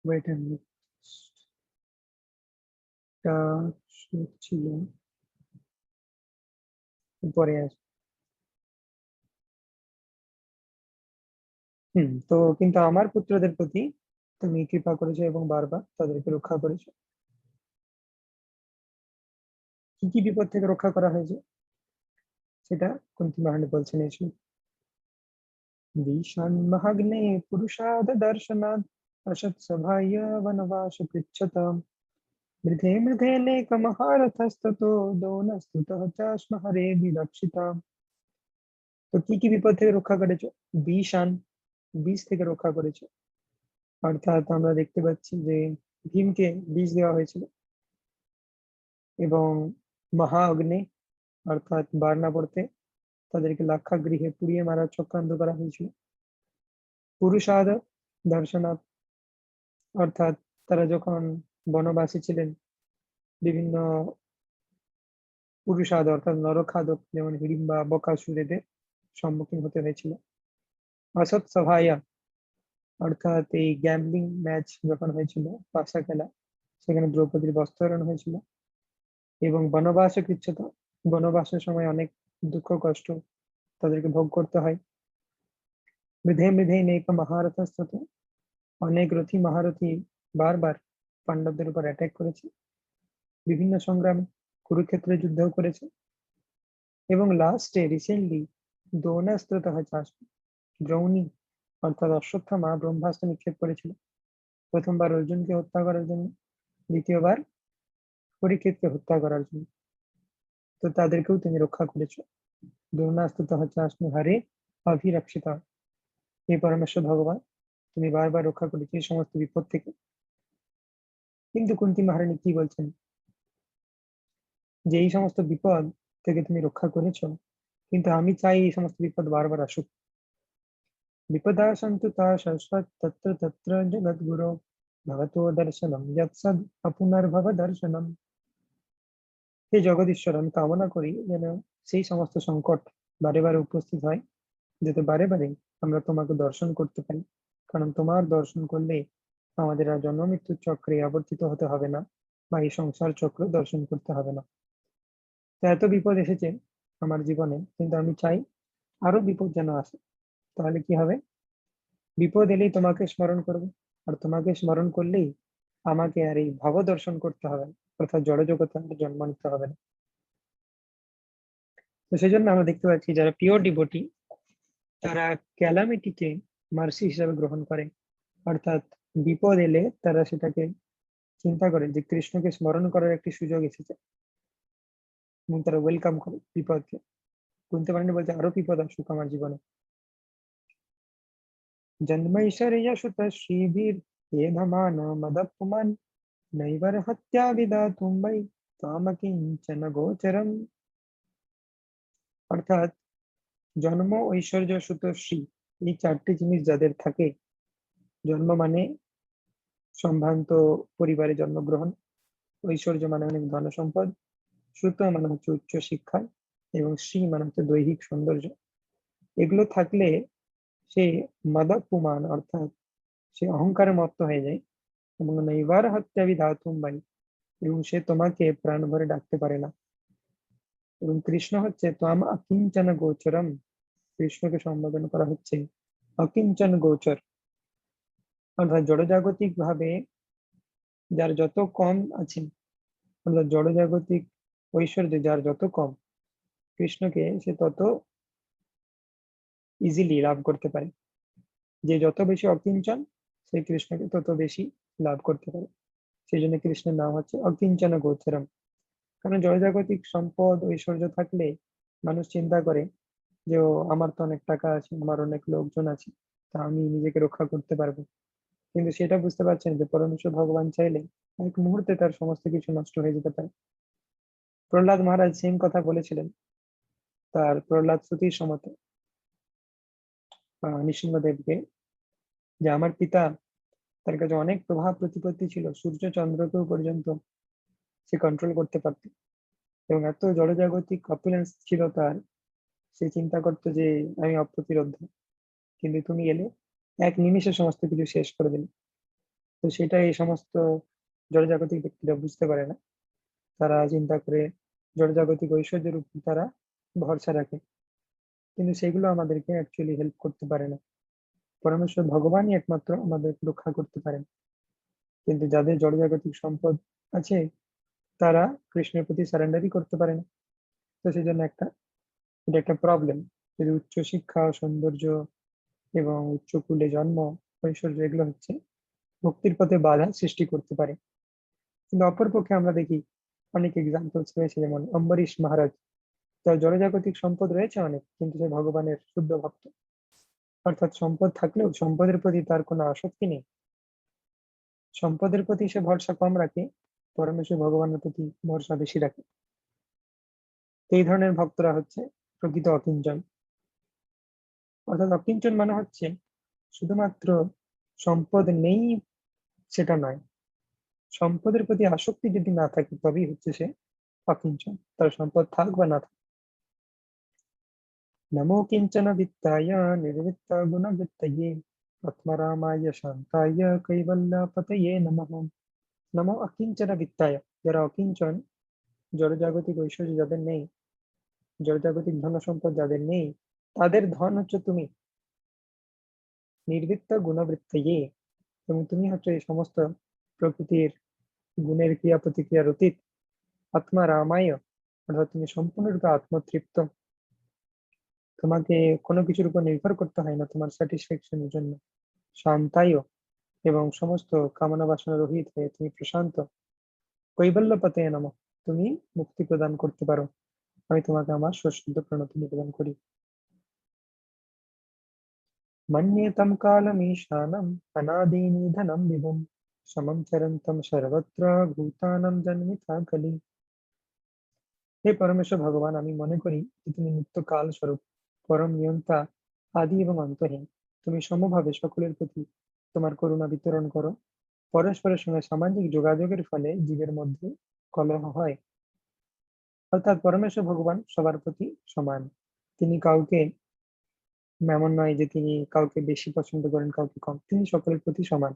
ওয়েট এ মিনিট, এটা ছিল পরে আসবে। তো কিন্তু আমার পুত্রদের প্রতি তুমি কৃপা করেছো এবং বারবার তাদেরকে রক্ষা করেছো। কি কি বিপদ থেকে রক্ষা করা হয়েছে সেটা কুন্তী মহারানী বলছেন এই শ্লোকে। ভীষণমহাগ্নে পুরুষাদ দর্শনাদ অসৎসভায় বনবাস পৃচ্ছতাম মৃধে মৃধেনেকমহারথস্ততো দোনস্তুতঃ চ স্ম হরে বিরক্ষিতাম। তো কি কি বিপদ থেকে রক্ষা করেছো? বিষান, বিষ থেকে রক্ষা করেছো। অর্থাৎ আমরা দেখতে পাচ্ছি যে ভীমকে বিষ দেওয়া হয়েছিল, এবং মহা অগ্নি অর্থাৎ বার্নাবর্তে তাদেরকে লাক্ষাগৃহে পুড়িয়ে মারার চক্রান্ত করা হয়েছিল। পুরুষাদ দর্শনাথ অর্থাৎ তারা যখন বনবাসী ছিলেন, বিভিন্ন পুরুষাদ অর্থাৎ নরখাদক যেমন হিড়িম্বা বকাসুর এদের সম্মুখীন হতে হয়েছিল। অসৎ সভায়া অর্থাৎ এই গ্যাম্বলিং ম্যাচ যখন হয়েছিল, পাশা খেলা, সেখানে দ্রৌপদীর বস্ত্রহরণ হয়েছিল। এবং বনবাসে কৃচ্ছতা, বনবাসের সময় অনেক দুঃখ কষ্ট তাদেরকে ভোগ করতে হয়। মৃধে মৃধে নেক মহারথস্তত, অনেক রথী মহারথী বারবার পাণ্ডবদের উপর অ্যাটাক করেছে, বিভিন্ন সংগ্রামে কুরুক্ষেত্রে যুদ্ধও করেছে। এবং লাস্টে রিসেন্টলি দ্রোণাস্ত্রতঃ চাস্মি, দ্রৌণী অর্থাৎ অশ্বত্থামা ব্রহ্মাস্ত্র নিক্ষেপ করেছিল, প্রথমবার অর্জুনকে হত্যা করার জন্য, দ্বিতীয়বার পরীক্ষিতকে হত্যা করার জন্য। তো তাদেরকেও তুমি রক্ষা করেছো। দ্রোণাস্ত্রতঃ চাস্মি হরে অভিরক্ষিতা, হে পরমেশ্বর ভগবান, তুমি বারবার রক্ষা করেছো এই সমস্ত বিপদ থেকে। কিন্তু কুন্তী মহারানী কি বলছেন, যে এই সমস্ত বিপদ থেকে তুমি রক্ষা করেছো, কিন্তু আমি চাই এই সমস্ত বিপদ বারবার আসুক। বিপদা সন্তু তা শাশ্বত তত্র তত্র জগদ্গুরো ভবতো দর্শনম যৎসদ অপুনর্ভব দর্শনম। হে জগদীশ্বর, আমি কামনা করি যেন সেই সমস্ত সংকট বারে বারে উপস্থিত হয়, যাতে বারে বারে আমরা তোমাকে দর্শন করতে পারি। কারণ তোমার দর্শন করলে আমাদের আর জন্ম মৃত্যুর চক্রে আবর্তিত হতে হবে না, বা এই সংসার চক্র দর্শন করতে হবে না। তো এত বিপদ এসেছে আমার জীবনে, কিন্তু আমি চাই আরো বিপদ যেন আসে। তাহলে কি হবে? বিপদ এলেই তোমাকে স্মরণ করবো, আর তোমাকে স্মরণ করলেই আমাকে আর এই ভাব দর্শন করতে হবে না, অর্থাৎ জড় জগতে আর জন্ম নিতে হবে না। তো সেই জন্য আমরা দেখতে পাচ্ছি যারা পিওর ডিভোটি, তারা ক্যালামিটিকে মার্সি হিসাবে গ্রহণ করে। অর্থাৎ বিপদ এলে তারা সেটাকে চিন্তা করে যে কৃষ্ণকে স্মরণ করার একটি সুযোগ এসেছে, এবং তারা ওয়েলকাম করে বিপদকে। কুন্তী মহারানী বলতে আরো বিপদ আসুক আমার জীবনে। জন্মৈশ্বর্য শ্রীবীর হে ধমান মদপুমান নৈবার হত্যা বিধাতুম বৈ ত্বমকিঞ্চন গোচরম। অর্থাৎ জন্ম, ঐশ্বর্য, সুত, শ্রী, এই চারটি জিনিস যাদের থাকে, জন্ম মানে সম্ভ্রান্ত পরিবারে জন্মগ্রহণ, ঐশ্বর্য মানে অনেক ধন সম্পদ, সুত মানে হচ্ছে উচ্চ শিক্ষা, এবং শ্রী মানে হচ্ছে দৈহিক সৌন্দর্য, এগুলো থাকলে সে মদপুমান অর্থাৎ সে অহংকারে মত্ত হয়ে যায়। এবং নৈবার হত্যা বিধাতুম বৈ, এবং সে তোমাকে প্রাণ ভরে ডাকতে পারে না। এবং কৃষ্ণ হচ্ছে ত্বম অকিঞ্চন গোচরম, কৃষ্ণকে সম্বোধন করা হচ্ছে অকিঞ্চন গোচর, অর্থাৎ জড়জাগতিক ভাবে যার যত কম আছে, অর্থাৎ জড়জাগতিক ঐশ্বর্য যার যত কম, কৃষ্ণকে সে তত ইজিলি লাভ করতে পারে। যে যত বেশি অকিঞ্চন, সেই কৃষ্ণকে তত বেশি লাভ করতে পারে। সেই জন্য কৃষ্ণের নাম হচ্ছে অকিঞ্চন গোচরম। কারণ জয়জাগতিক সম্পদ ঐশ্বর্য থাকলে মানুষ চিন্তা করে যে ও আমার তো অনেক টাকা আছে, আমার অনেক লোকজন আছে, তা আমি নিজেকে রক্ষা করতে পারবো। কিন্তু সেটা বুঝতে পারছেন যে পরমেশ্বর ভগবান চাইলে এক মুহূর্তে তার সমস্ত কিছু নষ্ট হয়ে যেতে পারে। প্রহ্লাদ মহারাজ সেম কথা বলেছিলেন তার প্রহ্লাদ শ্রুতির সমতে নৃসিংহদেবকে, যে আমার পিতা, তার কাছে অনেক প্রভাব প্রতিপত্তি ছিল, সূর্য চন্দ্রকেও পর্যন্ত সে কন্ট্রোল করতে পারত, এবং এত জড়জাগতিক অপুলেন্স ছিল তার, সে চিন্তা করতো যে আমি অপ্রতিরোধ্য, কিন্তু তুমি এলে এক নিমিষে সমস্ত কিছু শেষ করে দিলে। তো সেটা এই সমস্ত জড়জাগতিক ব্যক্তিরা বুঝতে পারে না। তারা চিন্তা করে জড়জাগতিক ঐশ্বর্যের উপর তারা ভরসা রাখে, কিন্তু সেগুলো আমাদেরকে অ্যাকচুয়ালি হেল্প করতে পারে না। পরমেশ্বর ভগবানই একমাত্র আমাদের রক্ষা করতে পারেন। কিন্তু যাদের জড়জাগতিক সম্পদ আছে তারা কৃষ্ণের প্রতি সারেন্ডারই করতে পারে না। তো সেই জন্য এটা একটা প্রবলেম। যদি উচ্চ শিক্ষা, সৌন্দর্য এবং উচ্চ কুলে জন্ম, ঐশ্বর্য, এগুলো হচ্ছে ভক্তির পথে বাধা সৃষ্টি করতে পারে। কিন্তু অপরপক্ষে আমরা দেখি অনেক এক্সাম্পলস রয়েছে, যেমন অম্বরীশ মহারাজ, তার জনজাগতিক সম্পদ রয়েছে অনেক, কিন্তু সে ভগবানের শুদ্ধ ভক্ত। অর্থাৎ সম্পদ থাকলেও সম্পদের প্রতি তার কোনো আসক্তি নেই, সম্পদের প্রতি সে ভরসা কম রাখে, পরমেশ্বর ভগবানের প্রতি ভরসা বেশি রাখে। এই ধরনের ভক্তরা হচ্ছে প্রকৃত অকিঞ্চন। অর্থাৎ অকিঞ্চন মানে হচ্ছে শুধুমাত্র সম্পদ নেই সেটা নয়, সম্পদের প্রতি আসক্তি যদি না থাকে তবেই হচ্ছে সে অকিঞ্চন, তার সম্পদ থাক বা না থাক। নমো কিঞ্চন বিত্তায় নির্বৃত্ত গুণবৃত্তয়ে আত্মরামায় শান্তায় কৈবল্যপতয়ে নমঃ। নমো অকিঞ্চন বিত্তায়, যারা অকিঞ্চন, জড়জাগতিক ঐশ্বর্য যাদের নেই, জড়জাগতিক ধন সম্পদ যাদের নেই, তাদের ধন হচ্ছে তুমি। নির্বৃত্ত গুণবৃত্তয়ে, এবং তুমি হচ্ছে এই সমস্ত প্রকৃতির গুণের ক্রিয়া প্রতিক্রিয়ার অতীত। আত্মা রামায়, অর্থাৎ তুমি সম্পূর্ণরূপে আত্মতৃপ্ত, তোমাকে কোনো কিছুর উপর নির্ভর করতে হয় না তোমার স্যাটিসফ্যাকশনের জন্য। শান্তায়, এবং সমস্ত কামনা বাসনা রহিত হয়ে তুমি প্রশান্ত। কৈবল্য পথে নমঃ, তুমি মুক্তি প্রদান করতে পারো, আমি তোমাকে আমার সশ্রদ্ধ প্রণতি নিবেদন করি। মন্যেতম কালমীশানম অনাদি নিধনম বিভুম সমম চরন্তম সর্বত্র ভূতানাম জন্মিতা কলি। হে পরমেশ্বর ভগবান, আমি মনে করি যে তুমি নিত্য কাল স্বরূপ, পরম নিয়ন্তা, আদি এবং অন্তহীন। তুমি সমভাবে সকলের প্রতি তোমার করুণা বিতরণ করো। পরস্পরের সঙ্গে সামাজিক যোগাযোগের ফলে জীবের মধ্যে কলহ হয়। অর্থাৎ পরমেশ্বর ভগবান সবার প্রতি সমান, তিনি কাউকে, এমন নয় যে তিনি কাউকে বেশি পছন্দ করেন কাউকে কম, তিনি সকলের প্রতি সমান।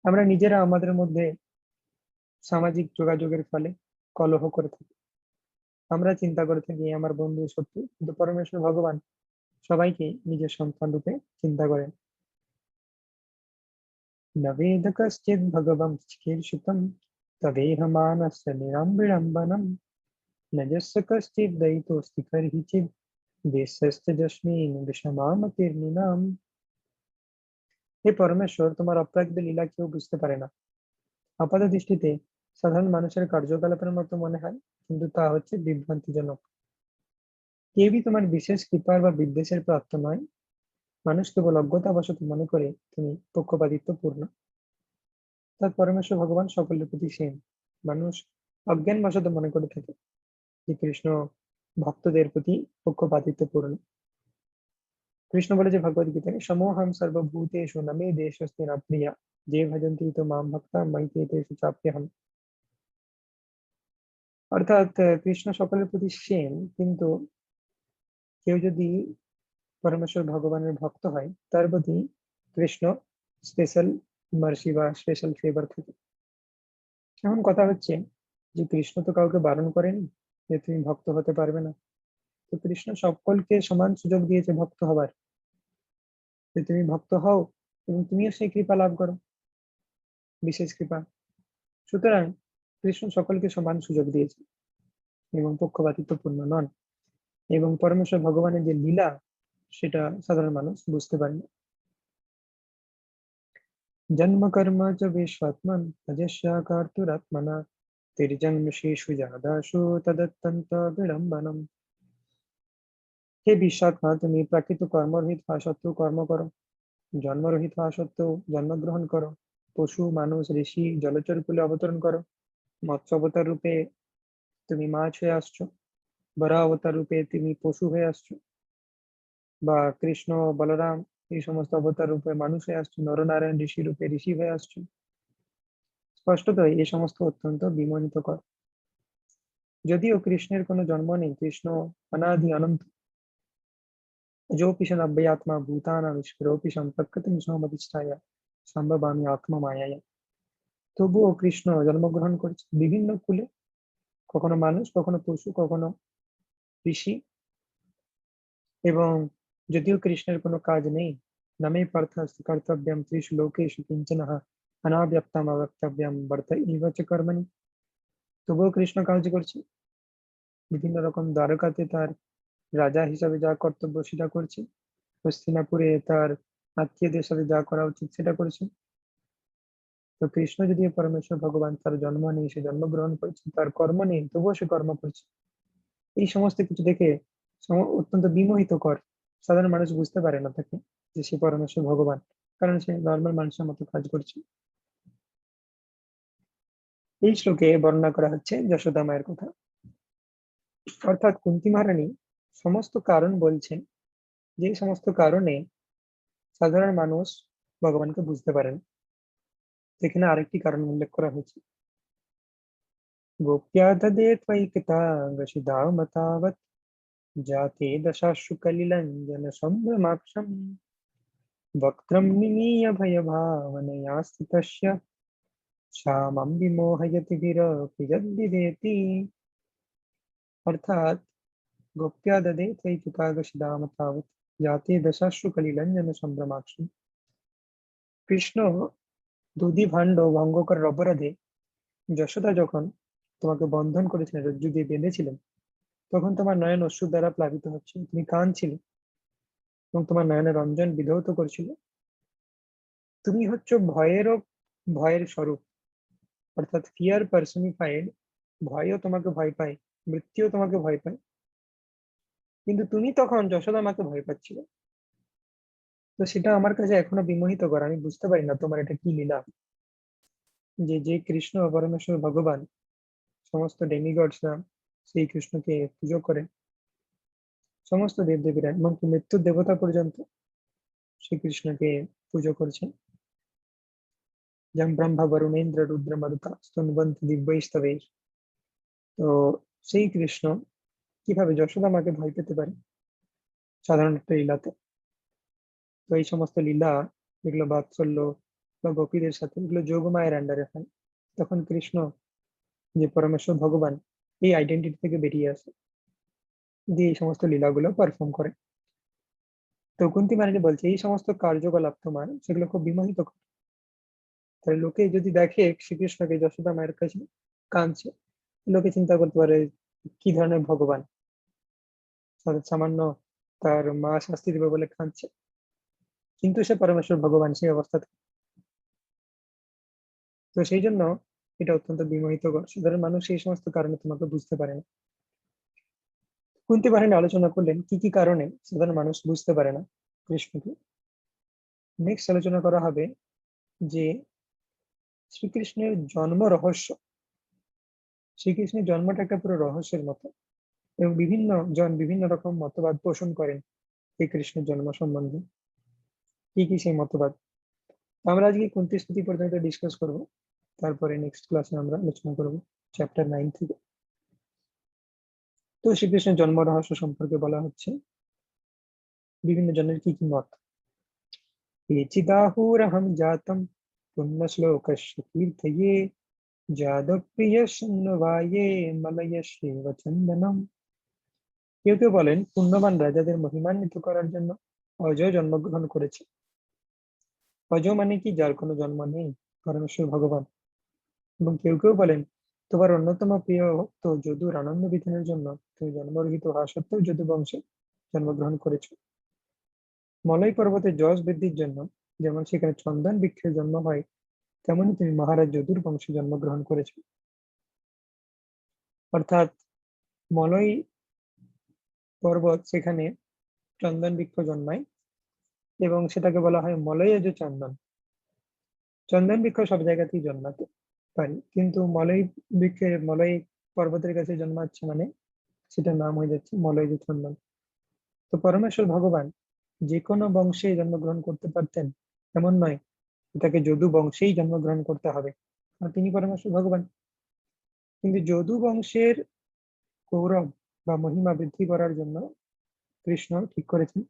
আমরা নিজেরা আমাদের মধ্যে সামাজিক যোগাযোগের ফলে কলহ করে থাকি, আমরা চিন্তা করে থাকি "এ আমার বন্ধু শত্রু", কিন্তু পরমেশ্বর ভগবান সবাইকে নিজের সন্তান রূপে চিন্তা করেন। ন বেদ কশ্চিৎ ভগবং চিকীর্ষিতম তদেহ মানস্য নিরম্বিড়ম্বনম ন যস্য কশ্চিৎ দয়িতোऽস্তি কর্হিচিৎ দেশস্থ যস্মিন বিষমামতীর্ণিনাম। হে পরমেশ্বর, তোমার অপ্রাকৃত লীলা কেউ বুঝতে পারে না। আপাত দৃষ্টিতে সাধারণ মানুষের কার্যকলাপের মতো মনে হয়, কিন্তু তা হচ্ছে বিভ্রান্তিজনক। কেউই তোমার বিশেষ কৃপার বা বিদ্বেষের প্রাপ্ত নয়। মানুষ কেবল অজ্ঞতাবশত মনে করে তুমি পক্ষপাতিত্বপূর্ণ। তার পরমেশ্বর ভগবান সকলের প্রতি সেম। মানুষ অজ্ঞানবশত মনে করে থাকে যে কৃষ্ণ ভক্তদের প্রতি পক্ষপাতিত্বপূর্ণ। কৃষ্ণ বলে যে ভগবদ গীতায়, সমোহম সর্বভূতেষু ন মে দেশস্তি ন প্রিয়া যে ভজন্তি তো মাম ভক্তা ময়ি তে তেষু চাপ্যহম। অর্থাৎ কৃষ্ণ সকলের প্রতি সেম, কিন্তু কেউ যদি পরমেশ্বর ভগবানের ভক্ত হয় তার প্রতি কৃষ্ণ স্পেশাল মার্সি বা স্পেশাল ফেভার থাকে। এখন কথা হচ্ছে যে কৃষ্ণ তো কাউকে বারণ করেনি যে তুমি ভক্ত হতে পারবে না, তো কৃষ্ণ সকলকে সমান সুযোগ দিয়েছে ভক্ত হবার, যে তুমি ভক্ত হও এবং তুমিও সেই কৃপা লাভ করো, বিশেষ কৃপা। সুতরাং কৃষ্ণ সকলকে সমান সুযোগ দিয়েছে এবং পক্ষপাতিত্বপূর্ণ নন, এবং পরমেশ্বর ভগবানের যে লীলা সেটা সাধারণ মানুষ বুঝতে পারে না। জন্ম কর্ম চ বিশ্বত্মন অজস্যাকার্তুরাত্মনা তির্জন্মশেষু জাদাসু তদত্যন্ত বিড়ম্বনম। হে বিশ্বাত্মা, তুমি প্রাকৃত কর্মরহিত হওয়া সত্ত্বেও কর্ম করো, জন্মরহিত হওয়া সত্ত্বেও জন্মগ্রহণ করো, পশু মানুষ ঋষি জলচর কুলে অবতরণ করো, মৎস্য অবতার রূপে তুমি মাছ হয়ে আসছো, বরাহ অবতার রূপে তুমি পশু হয়ে আসছো, বা কৃষ্ণ বলরাম এই সমস্ত অবতার রূপে মানুষ হয়ে আসছো, নরনারায়ণ ঋষি রূপে ঋষি হয়ে আসছো। স্পষ্টতই এই সমস্ত অত্যন্ত বিমোহিতকর। যদিও কৃষ্ণের কোনো জন্ম নেই, কৃষ্ণ অনাদি অনন্ত, যোপিশ নব্বয়াত্মা ভূতানাম ঈশ্বরোপি সম্প্রকৃতিম সমধিষ্ঠায় সম্ভবামি আত্মা মায়ায়। তবুও কৃষ্ণ জন্মগ্রহণ করছে বিভিন্ন কুলে, কখনো মানুষ, কখনো পশু, কখনো ঋষি। এবং যদিও কৃষ্ণের কোনো কাজ নেই, নামে পার্থাস্তি কর্তব্যম ত্রিষু লোকেষু কিঞ্চনঃ অনাব্যক্তম অবক্তব্যম বর্ত ইহ চ কর্মণি। তবুও কৃষ্ণ কাজ করছে বিভিন্ন রকম, দ্বারকাতে তার রাজা হিসাবে যা কর্তব্য সেটা করছে, হস্তিনাপুরে তার আত্মীয়দের সাথে যা করা উচিত সেটা করছে। তো কৃষ্ণ যদি পরমেশ্বর ভগবান, তার জন্ম নেই, সে জন্মগ্রহণ করছে, তার কর্ম নেই তবুও সে কর্ম করছে, এই সমস্ত কিছু দেখে অত্যন্ত বিমোহিত কর। সাধারণ মানুষ বুঝতে পারে না তাকে যে সে পরমেশ্বর ভগবান, কারণ সে নর্মাল মানুষের মতো কাজ করছে। এই শ্লোকে বর্ণনা করা হচ্ছে যশোদা মায়ের কথা, অর্থাৎ কুন্তী মহারানী সমস্ত কারণ বলছেন, যে সমস্ত কারণে সাধারণ মানুষ ভগবানকে বুঝতে পারেন। এখানে আরেকটি কারণ উল্লেখ করা হয়েছে, গোপ্যা দদে ত্বয়ি কৃতাঙ্গসুধামতাবৎ জাতে দশাশু কলিলঞ্জন সম্ভ্রমাক্ষম वक्त्रं निमीय भयभावनया स्थितस्य श्यामं विमोहयति गिरपि यद्विदेति। अर्थात गोप्या ददे त्वयि कृतागशिदाम तावत् जाते दशाश्रु कलिलञ्जन সম্ভ্রমাক্ষম। কৃষ্ণ দুধি ভাণ্ড ভঙ্গ করার অপরাধে যশোদা যখন তোমাকে বন্ধন করেছিলেন, রজ্জু দিয়ে বেঁধেছিলেন, তখন তোমার নয়ন অশ্রু দ্বারা প্লাবিত হচ্ছে, তুমি কাঁদছিলে এবং তোমার নয়নের রঞ্জন বিধৌত করছিল। তুমি হচ্ছে ভয়ের স্বরূপ, অর্থাৎ ফিয়ার পার্সনিফাইড। ভয়ও তোমাকে ভয় পায়, মৃত্যুও তোমাকে ভয় পায়, কিন্তু তুমি তখন যশোদা মাকে ভয় পাচ্ছিলে। তো সেটা আমার কাছে এখনো বিমোহিত কর, আমি বুঝতে পারি না তোমার এটা কি লীলা, যে যে কৃষ্ণ পরমেশ্বর ভগবান, সমস্ত ডেমিগডসরা সেই কৃষ্ণকে পুজো করে, সমস্ত দেবদেবীরা এমনকি মৃত্যুর দেবতা পর্যন্ত শ্রীকৃষ্ণকে পুজো করছে। যেমন ব্রহ্মা বরুণেন্দ্র রুদ্র মরুতা স্তন্বন্ত দিব্যৈস্তবে। তো সেই কৃষ্ণ কিভাবে যশোদা মাকে ভয় পেতে পারে সাধারণ একটা লীলাতে? তো এই সমস্ত লীলা, যেগুলো বাৎসল্য বা গোপীদের সাথে, এগুলো যোগমায়ের আন্ডারে হয়। তখন কৃষ্ণ যে পরমেশ্বর ভগবান, এই আইডেন্টিটি থেকে বেরিয়ে আসে, দিয়ে এই সমস্ত লীলাগুলো পারফর্ম করে। তো কুন্তী মানে বলছে এই সমস্ত কার্যকলাপ তোমার, সেগুলো খুব বিমোহিত করে। তাহলে লোকে যদি দেখে শ্রীকৃষ্ণকে যশোদা মায়ের কাছে কাঁদছে, লোকে চিন্তা করতে পারে কি ধরনের ভগবান, সামান্য তার মা শাস্তি দেবে বলে কাঁদছে, কিন্তু সে পরমেশ্বর ভগবান সেই অবস্থাতে। তো সেই জন্য এটা অত্যন্ত বিমোহিতকর, সাধারণ মানুষ এই সমস্ত কারণে তোমাকে বুঝতে পারে না। কুন্তী বাহিনী আলোচনা করলেন কি কি কারণে সাধারণ মানুষ বুঝতে পারে না কৃষ্ণকে। নেক্সট আলোচনা করা হবে যে শ্রীকৃষ্ণের জন্ম রহস্য। শ্রীকৃষ্ণের জন্মটা একটা পুরো রহস্যের মতো, এবং বিভিন্ন জন বিভিন্ন রকম মতবাদ পোষণ করেন এই কৃষ্ণের জন্ম সম্বন্ধে। কি কি সেই মতবাদ আমরা আজকে কুন্তী স্তুতি পর্যন্ত ডিসকাস করব, তারপরে নেক্সট ক্লাসে আমরা আলোচনা করব চ্যাপ্টার 9 থেকে। তো শ্রীকৃষ্ণের জন্ম রহস্য সম্পর্কে বলা হচ্ছে বিভিন্ন জনের কি কি মত। কেচিদাহুরহং জাতম পুণ্যশ্লোকস্য কীর্তয়ে যাদপ্রিয় শৃণ্বয়ে মলয়স্যেব চন্দনম। কেউ কেউ বলেন পুণ্যবান রাজাদের মহিমান্বিত করার জন্য অজয় জন্মগ্রহণ করেছে। অজ মানে কি, যার কোনো জন্ম নেই, পরমেশ্বর ভগবান। এবং কেউ কেউ বলেন তোমার অন্যতম প্রিয় ভক্ত যদুর আনন্দ বিধানের জন্য তুমি জন্মরহিত হওয়া সত্ত্বেও যদু বংশে জন্মগ্রহণ করেছ। মলয় পর্বতের যশ বৃদ্ধির জন্য যেমন সেখানে চন্দন বৃক্ষের জন্ম হয়, তেমনি তুমি মহারাজ যদুর বংশে জন্মগ্রহণ করেছ। অর্থাৎ মলয় পর্বত, সেখানে চন্দন বৃক্ষ জন্মায় এবং সেটাকে বলা হয় মলয়জ চন্দন। চন্দন বৃক্ষ সব জায়গাতেই জন্মাতে পারে, কিন্তু মলয় পর্বতের কাছে জন্মাচ্ছে মানে সেটার নাম হয়ে যাচ্ছে মলয়জ চন্দন। তো পরমেশ্বর ভগবান যে কোনো বংশে জন্মগ্রহণ করতে পারতেন এমন নয়, তাকে যদু বংশেই জন্মগ্রহণ করতে হবে, আর তিনি পরমেশ্বর ভগবান। কিন্তু যদু বংশের গৌরব বা মহিমা বৃদ্ধি করার জন্য কৃষ্ণ ঠিক করেছেন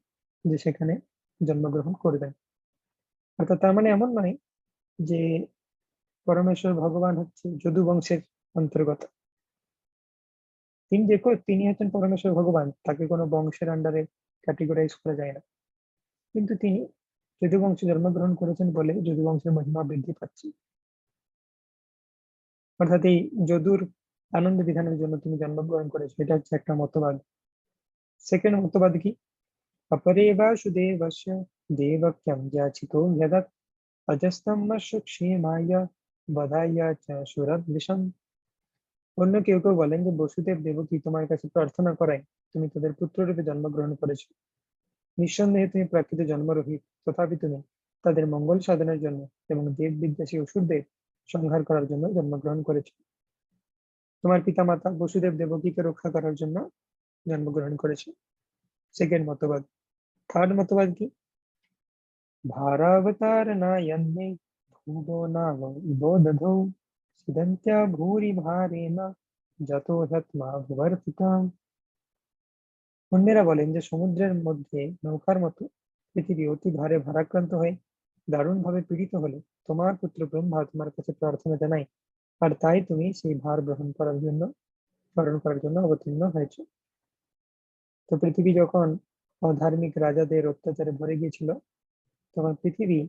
যে সেখানে জন্মগ্রহণ করবেন। অর্থাৎ তার মানে এমন নয় যে পরমেশ্বর ভগবান হচ্ছে যদু বংশের অন্তর্গত। তিনি হচ্ছেন পরমেশ্বর ভগবান, তাকে কোনো বংশের আন্ডারে ক্যাটেগরাইজ করা যায় না। কিন্তু তিনি যদু বংশে জন্মগ্রহণ করেছেন বলে যদু বংশের মহিমা বৃদ্ধি পাচ্ছে। অর্থাৎ এই যদুর আনন্দ বিধানের জন্য তিনি জন্মগ্রহণ করেছেন, এটা হচ্ছে একটা মতবাদ। সেকেন্ড মতবাদ কি? अपरे वासुदेवस्य देवक्यं याचितो यदत् अजस्तमस्य क्षेमाय बधाय च सुरद्विषम्। অন্য কেউ কেউ বলেন যে বসুদেব দেবকী তোমার কাছে প্রার্থনা করায় তুমি তাদের পুত্ররূপে জন্মগ্রহণ করেছো। নিঃসন্দেহে তুমি প্রাকৃত জন্মরহিত, তথাপি তুমি তাদের মঙ্গল সাধনের জন্য এবং দেব বিদ্বেষী অসুরদের সংহার করার জন্য জন্মগ্রহণ করেছো। তোমার পিতামাতা বসুদেব দেবকীকে রক্ষা করার জন্য জন্মগ্রহণ করেছে। সেকেন্ড মতবাদ। থার্ড মতবাদ কি? भारावतारणायन्मे भूगो नाम इदो दधौ सिदन्त्या भूरि भारेण যতো হ্যাৎমা ভুবর্তিতাম। অন্যেরা বলেন যে সমুদ্রের মধ্যে নৌকার মতো পৃথিবী অতি ভারে ভারাক্রান্ত হয়ে দারুণভাবে পীড়িত হলে তোমার পুত্র ব্রহ্মা তোমার কাছে প্রার্থনা জানায়, আর তাই তুমি সেই ভার গ্রহণ করার জন্য অবতীর্ণ হয়েছ। তো পৃথিবী যখন অধার্মিক রাজাদের অত্যাচারে ভরে গিয়েছিল, তখন পৃথিবী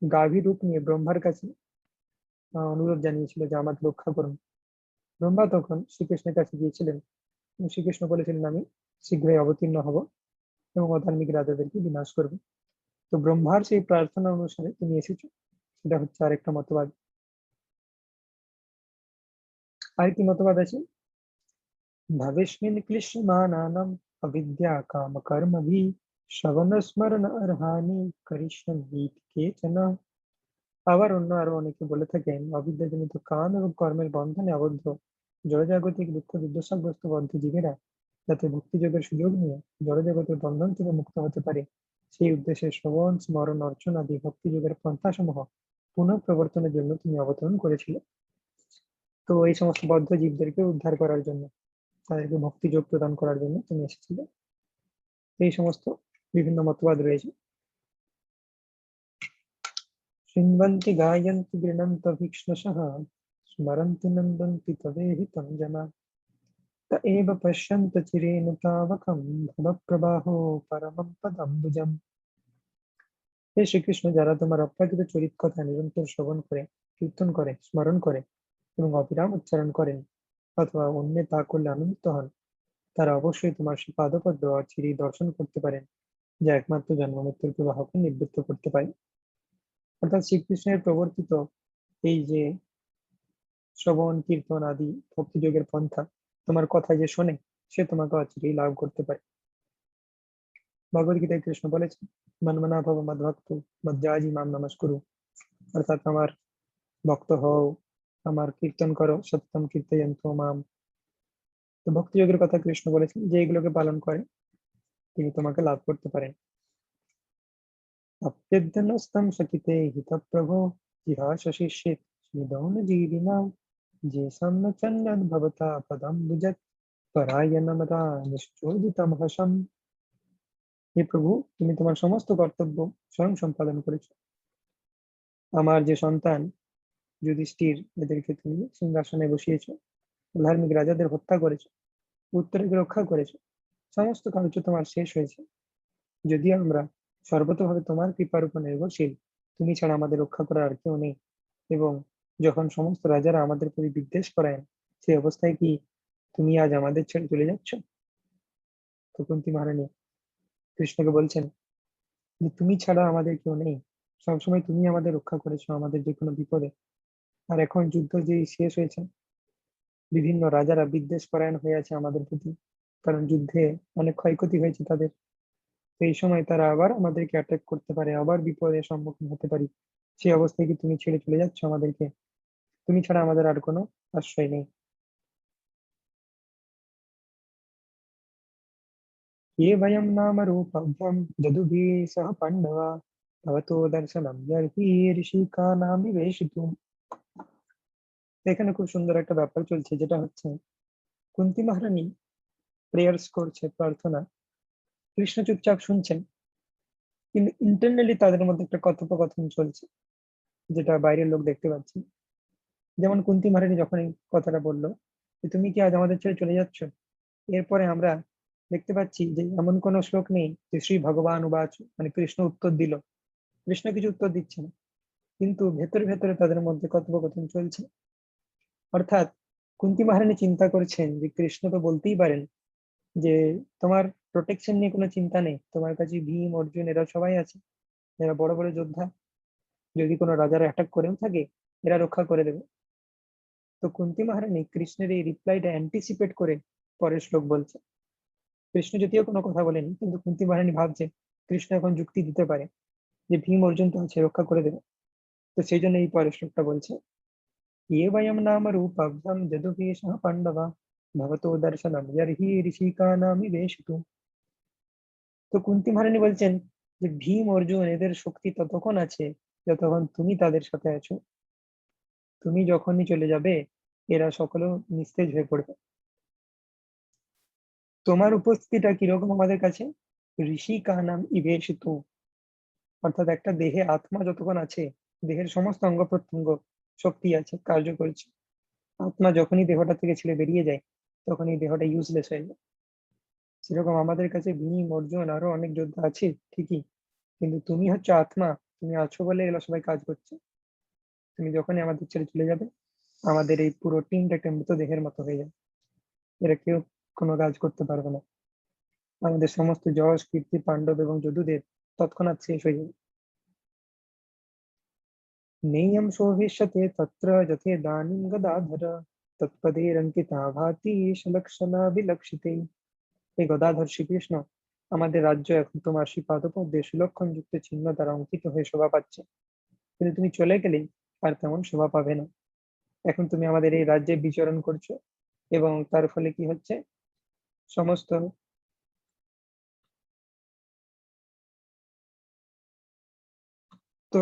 গাভী রূপ নিয়ে ব্রহ্মার কাছে অনুরোধ জানিয়েছিল যে আমাকে রক্ষা করুন। ব্রহ্মা তখন শ্রীকৃষ্ণের কাছে গিয়েছিলেন এবং শ্রীকৃষ্ণ বলেছিলেন আমি শীঘ্রই অবতীর্ণ হব এবং অধার্মিক রাজাদেরকে বিনাশ করব। তো ব্রহ্মার সেই প্রার্থনা অনুসারে তুমি এসেছো, সেটা হচ্ছে আরেকটা মতবাদ। আর কি মতবাদ আছে? ভবিষ্মিন ক্লিশ্যমানানাম অবিদ্যা কাম কর্মভি শ্রবণ স্মরণ অর্হানি করিষ্যন্তি কেচন। আবার অন্য আরো অনেকে বলে থাকেন অবিদ্যাজনিত কাম এবং কর্মের বন্ধনে আবদ্ধ জড়জাগতিক দুঃখ দুর্দশাগ্রস্ত বদ্ধ জীবেরা যাতে ভক্তিযোগের সুযোগ নিয়ে জড়জগতের বন্ধন থেকে মুক্ত হতে পারে, সেই উদ্দেশ্যে শ্রবণ স্মরণ অর্চন আদি ভক্তিযোগের পন্থাসমূহ পুনঃ প্রবর্তনের জন্য তিনি অবতরণ করেছিল। তো এই সমস্ত বদ্ধ জীবদেরকে উদ্ধার করার জন্য, তাদেরকে ভক্তিযোগ প্রদান করার জন্য তিনি এসেছিলেন। এই সমস্ত বিভিন্ন মতবাদ রয়েছে। শৃण्वन्ति गायन्ति गृह्णन्ति भीक्ष्णशः स्मरन्ति नन्दन्ति तवेहितं जना त एव पश्यन्त चिरेण तावकं भवप्रवाहो परमं पदम्बुजम्। হে শ্রীকৃষ্ণ, যারা তোমার অপ্রাকৃত চরিত কথা নিরন্তর শ্রবণ করে, কীর্তন করে, স্মরণ করে এবং অবিরাম উচ্চারণ করেন অথবা অন্য তা করলে আনন্দিত হন, তারা অবশ্যই তোমার সেই পাদপদ্ম চিরি দর্শন করতে পারেন, যা একমাত্র জন্ম মৃত্যুর প্রবাহকে নিবৃত্ত করতে পারে। অর্থাৎ শ্রীকৃষ্ণের প্রবর্তিত এই যে শ্রবণ কীর্তন আদি ভক্তিযোগের পন্থা, তোমার কথা যে শোনে সে তোমাকে অচিরেই লাভ করতে পারে। ভগবদ গীতায় কৃষ্ণ বলেছেন মন্মনা ভব মদ্ভক্ত মজ্জাজি মাম নমস্কুরু। অর্থাৎ আমার ভক্ত হও, আমার কীর্তন করো, সত্যম কীর্তয়ন্ত মাম। তো ভক্তিযোগের কথা কৃষ্ণ বলেছেন যে এগুলোকে পালন করে তিনি তোমাকে লাভ করতে পারেন। अप्यद्यनस्तं शकिते हितप्रभो जिहाशशिष्येत् श्रीदौन जीविनां जेषां न चन्यद्भवता पदम्बुजत् परायणमता निश्चोदितमहसम्। হে প্রভু, তুমি তোমার সমস্ত কর্তব্য স্বয়ং সম্পাদন করেছো। আমার যে সন্তান যুধিষ্ঠির, এদেরকে তুমি সিংহাসনে বসিয়েছো, ধার্মিক রাজাদের হত্যা করেছো, পুত্রকে রক্ষা করেছো, সমস্ত কার্য তোমার শেষ হয়েছে। যদি আমরা সর্বতভাবে তোমার কৃপার উপর নির্ভরশীল, তুমি ছাড়া আমাদের রক্ষা করার আর কেউ নেই। এবং যখন সমস্ত রাজারা আমাদের প্রতি বিদ্বেষ করেন, সেই অবস্থায় কি তুমি আজ আমাদের ছেড়ে চলে যাচ্ছ? তো কুন্তী মহারানী কৃষ্ণকে বলছেন যে তুমি ছাড়া আমাদের কেউ নেই, সবসময় তুমি আমাদের রক্ষা করেছো আমাদের যে কোনো বিপদে। আর এখন যুদ্ধ যে শেষ হয়েছে, বিভিন্ন রাজারা বিদ্বেষ পরায়ণ হয়ে আছে আমাদের প্রতি, কারণ যুদ্ধে অনেক ক্ষয়ক্ষতি হয়েছে তাদের। তো এই সময় তারা আবার আমাদেরকে অ্যাটাক করতে পারে, আবার বিপদের সম্মুখীন হতে পারি। সেই অবস্থায় কি তুমি ছেড়ে চলে যাচ্ছ আমাদেরকে? তুমি ছাড়া আমাদের আর কোনো আশ্রয় নেই। ये वयं नाम रूपभ्रम যদুভিः সহ পাণ্ডবা ভবতো দর্শনম যর্হি ঋষিকানাম নিবেশিতুম। এখানে খুব সুন্দর একটা ব্যাপার চলছে, যেটা হচ্ছে কুন্তী মহারানী প্রেয়ার্স করছে, প্রার্থনা। কৃষ্ণ চুপচাপ শুনছেন, কিন্তু ইন্টারনালি তাদের মধ্যে একটা কথোপকথন চলছে, যেটা বাইরের লোক দেখতে পাচ্ছে। যেমন কুন্তী মহারানী যখন এই কথাটা বললো যে তুমি কি আজ আমাদের ছেড়ে চলে যাচ্ছ, এরপরে আমরা দেখতে পাচ্ছি যে এমন কোনো শ্লোক নেই যে শ্রী ভগবান উবাচ, মানে কৃষ্ণ উত্তর দিল। কৃষ্ণ কিছু উত্তর দিচ্ছে না, কিন্তু ভেতরে ভেতরে তাদের মধ্যে কথোপকথন চলছে। অর্থাৎ কুন্তী মহারানী চিন্তা করছেন যে কৃষ্ণ তো বলতেই পারেন যে তোমার প্রোটেকশন নিয়ে কোনো চিন্তা নেই, তোমার কাছে ভীম অর্জুন এরা সবাই আছে, এরা বড় বড় যোদ্ধা, যদি কোনো রাজারা অ্যাটাক করেও থাকে এরা রক্ষা করে দেবে। তো কুন্তী মহারানী কৃষ্ণের এই রিপ্লাইটা অ্যান্টিসিপেট করে পরের শ্লোক বলছে। কৃষ্ণ যদিও কোনো কথা বলেনি, কিন্তু কুন্তী মহারানী ভাবছে কৃষ্ণ এখন যুক্তি দিতে পারে যে ভীম অর্জুন তো আছে, রক্ষা করে দেবে। তো সেই জন্য এই পরের শ্লোকটা বলছে, ये वयं नाम रूपभ्रम যদুভীষः পাণ্ডবা ভবতো দর্শনম যর্হি ঋষিকানামিবেশিতুম। তো কুন্তী মহারানী বলছেন যে ভীম অর্জুন এদের শক্তি ততক্ষণ আছে যতক্ষণ তুমি তাদের সাথে আছো। তুমি যখনই চলে যাবে এরা সকলে নিস্তেজ হয়ে পড়বে। তোমার উপস্থিতিটা কিরকম আমাদের কাছে? ঋষি কানাম ইবেশিতু, অর্থাৎ একটা দেহে আত্মা যতক্ষণ আছে, দেহের সমস্ত অঙ্গ প্রত্যঙ্গ শক্তি আছে, কার্য করছে। আত্মা যখনই দেহটা থেকে ছেড়ে বেরিয়ে যায় তখন এই দেহটা ইউজলেস হয়ে যায়। সেরকম আমাদের কাছে ভীম অর্জুন আরো অনেক যোদ্ধা আছে ঠিকই, কিন্তু তুমি হচ্ছে আত্মা, তুমি আছো বলে এগুলো সবাই কাজ করছে। তুমি যখনই আমাদের ছেড়ে চলে যাবে আমাদের এই পুরো টিমটা একটা মৃতদেহের মতো হয়ে যাবে, এরা কেউ কোনো কাজ করতে পারবে না। আমাদের সমস্ত যশ কীর্তি পাণ্ডব এবং যদুদের তৎক্ষণাৎ শেষ হয়ে যাবে। নেয়ম শোভিষ্যতে তত্র যথেদানীং গদাধর তৎপদেরঙ্কিতা ভাতি সলক্ষণা বিলক্ষিতে। এই গদাধর শ্রীকৃষ্ণ, আমাদের রাজ্য এখন তোমার শ্রী পাদপদ্মে সুলক্ষণ যুক্ত চিহ্ন দ্বারা অঙ্কিত হয়ে শোভা পাচ্ছে, কিন্তু তুমি চলে গেলে আর তেমন শোভা পাবে না। এখন তুমি আমাদের এই রাজ্যে বিচরণ করছো, এবং তার ফলে কি হচ্ছে, সমস্ত তো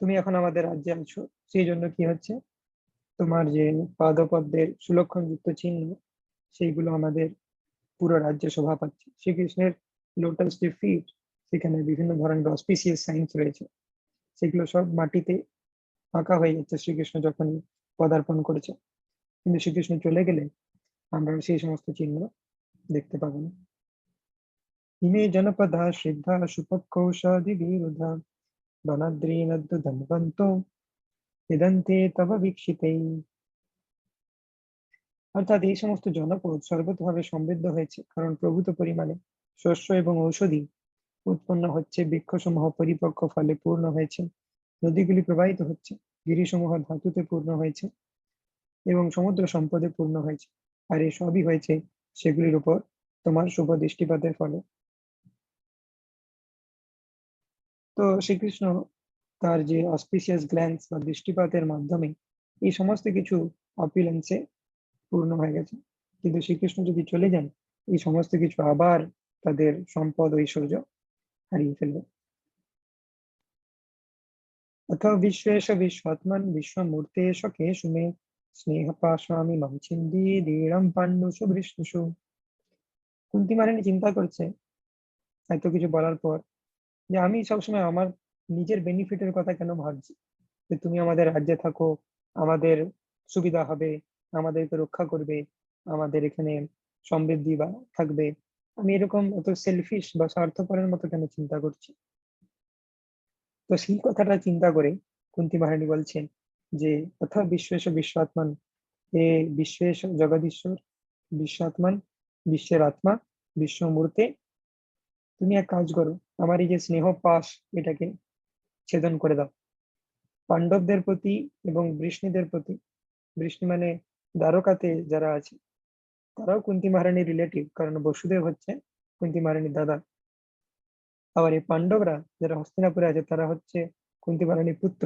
তুমি এখন আমাদের রাজ্যে আছো, সেই জন্য কি হচ্ছে, তোমার যে পাদপদ্মের সুলক্ষণ যুক্ত চিহ্ন সেইগুলো আমাদের পুরো রাজ্যে শোভা পাচ্ছে। শ্রীকৃষ্ণের লোটাস যে ফিট, সেখানে বিভিন্ন ধরনের অস্পিসিয়াস সাইন্স রয়েছে, সেগুলো সব মাটিতে আঁকা হয়ে যাচ্ছে শ্রীকৃষ্ণ যখন পদার্পণ করেছে। কিন্তু শ্রীকৃষ্ণ চলে গেলে আমরা সেই সমস্ত চিহ্ন দেখতে পাবো না। ইমে জনপদা সিদ্ধা সুপক্ষৌষাদি বিরুধা বনাদ্রিনদ্দু ধন্বন্ত নিদন্তে তব বীক্ষিতেই। অর্থাৎ এই সমস্ত জনপদ সর্বতভাবে সমৃদ্ধ হয়েছে, কারণ প্রভূত পরিমাণে শস্য এবং ঔষধি উৎপন্ন হচ্ছে, বৃক্ষসমূহ পরিপক্ক ফলে পূর্ণ হয়েছে, নদীগুলি প্রবাহিত হচ্ছে, গিরিসমূহ ধাতুতে পূর্ণ হয়েছে এবং সমুদ্র সম্পদে পূর্ণ হয়েছে। আর এই সবই হয়েছে সেগুলির উপর তোমার শুভ দৃষ্টিপাতের ফলে। তো শ্রীকৃষ্ণ তার যে অসপিসিয়াস গ্ল্যান্স বা দৃষ্টিপাতের মাধ্যমে এই সমস্ত কিছু অপিলেন্সে পূর্ণ হয়ে গেছে, কিন্তু শ্রীকৃষ্ণ যদি চলে যান এই সমস্ত কিছু আবার তাদের সম্পদ ঐশ্বর্য হারিয়ে ফেলবে। अथ विश्वेश विश्वात्मन विश्वमूर्तेश केषु मे स्नेह पाशामि मम छिन्दी दीर्घं पाण्डुषु বৃষ্ণিষু। কুন্তী মহারানী চিন্তা করছে এত কিছু বলার পর, যে আমি সবসময় আমার নিজের বেনিফিটের কথা কেন ভাবছি, যে তুমি আমাদের রাজ্যে থাকো, আমাদের সুবিধা হবে, আমাদেরকে রক্ষা করবে, আমাদের এখানে সমৃদ্ধি বা থাকবে, আমি এরকম এত সেলফিশ বা স্বার্থপরের মতো কেন চিন্তা করছি। তো সেই কথাটা চিন্তা করে কুন্তী মহারানী বলছেন যে তথা বিশ্বেশ বিশ্বাত্মান, হে বিশ্বেশ জগদীশ্বর, বিশ্বাত্মান বিশ্বের আত্মা, বিশ্বমূর্তে, তুমি এক কাজ করো, আমার এই যে স্নেহ পাশ এটাকে ছেদন করে দাও পাণ্ডবদের প্রতি এবং বৃষ্ণিদের প্রতি। বৃষ্ণি মানে দ্বারকাতে যারা আছে তারাও কুন্তী মহারানীর রিলেটিভ, কারণ বসুদেব হচ্ছে কুন্তী মহারানীর দাদা। আবার এই পাণ্ডবরা যারা হস্তিনাপুরে আছে তারা হচ্ছে কুন্তী মহারানীর পুত্র।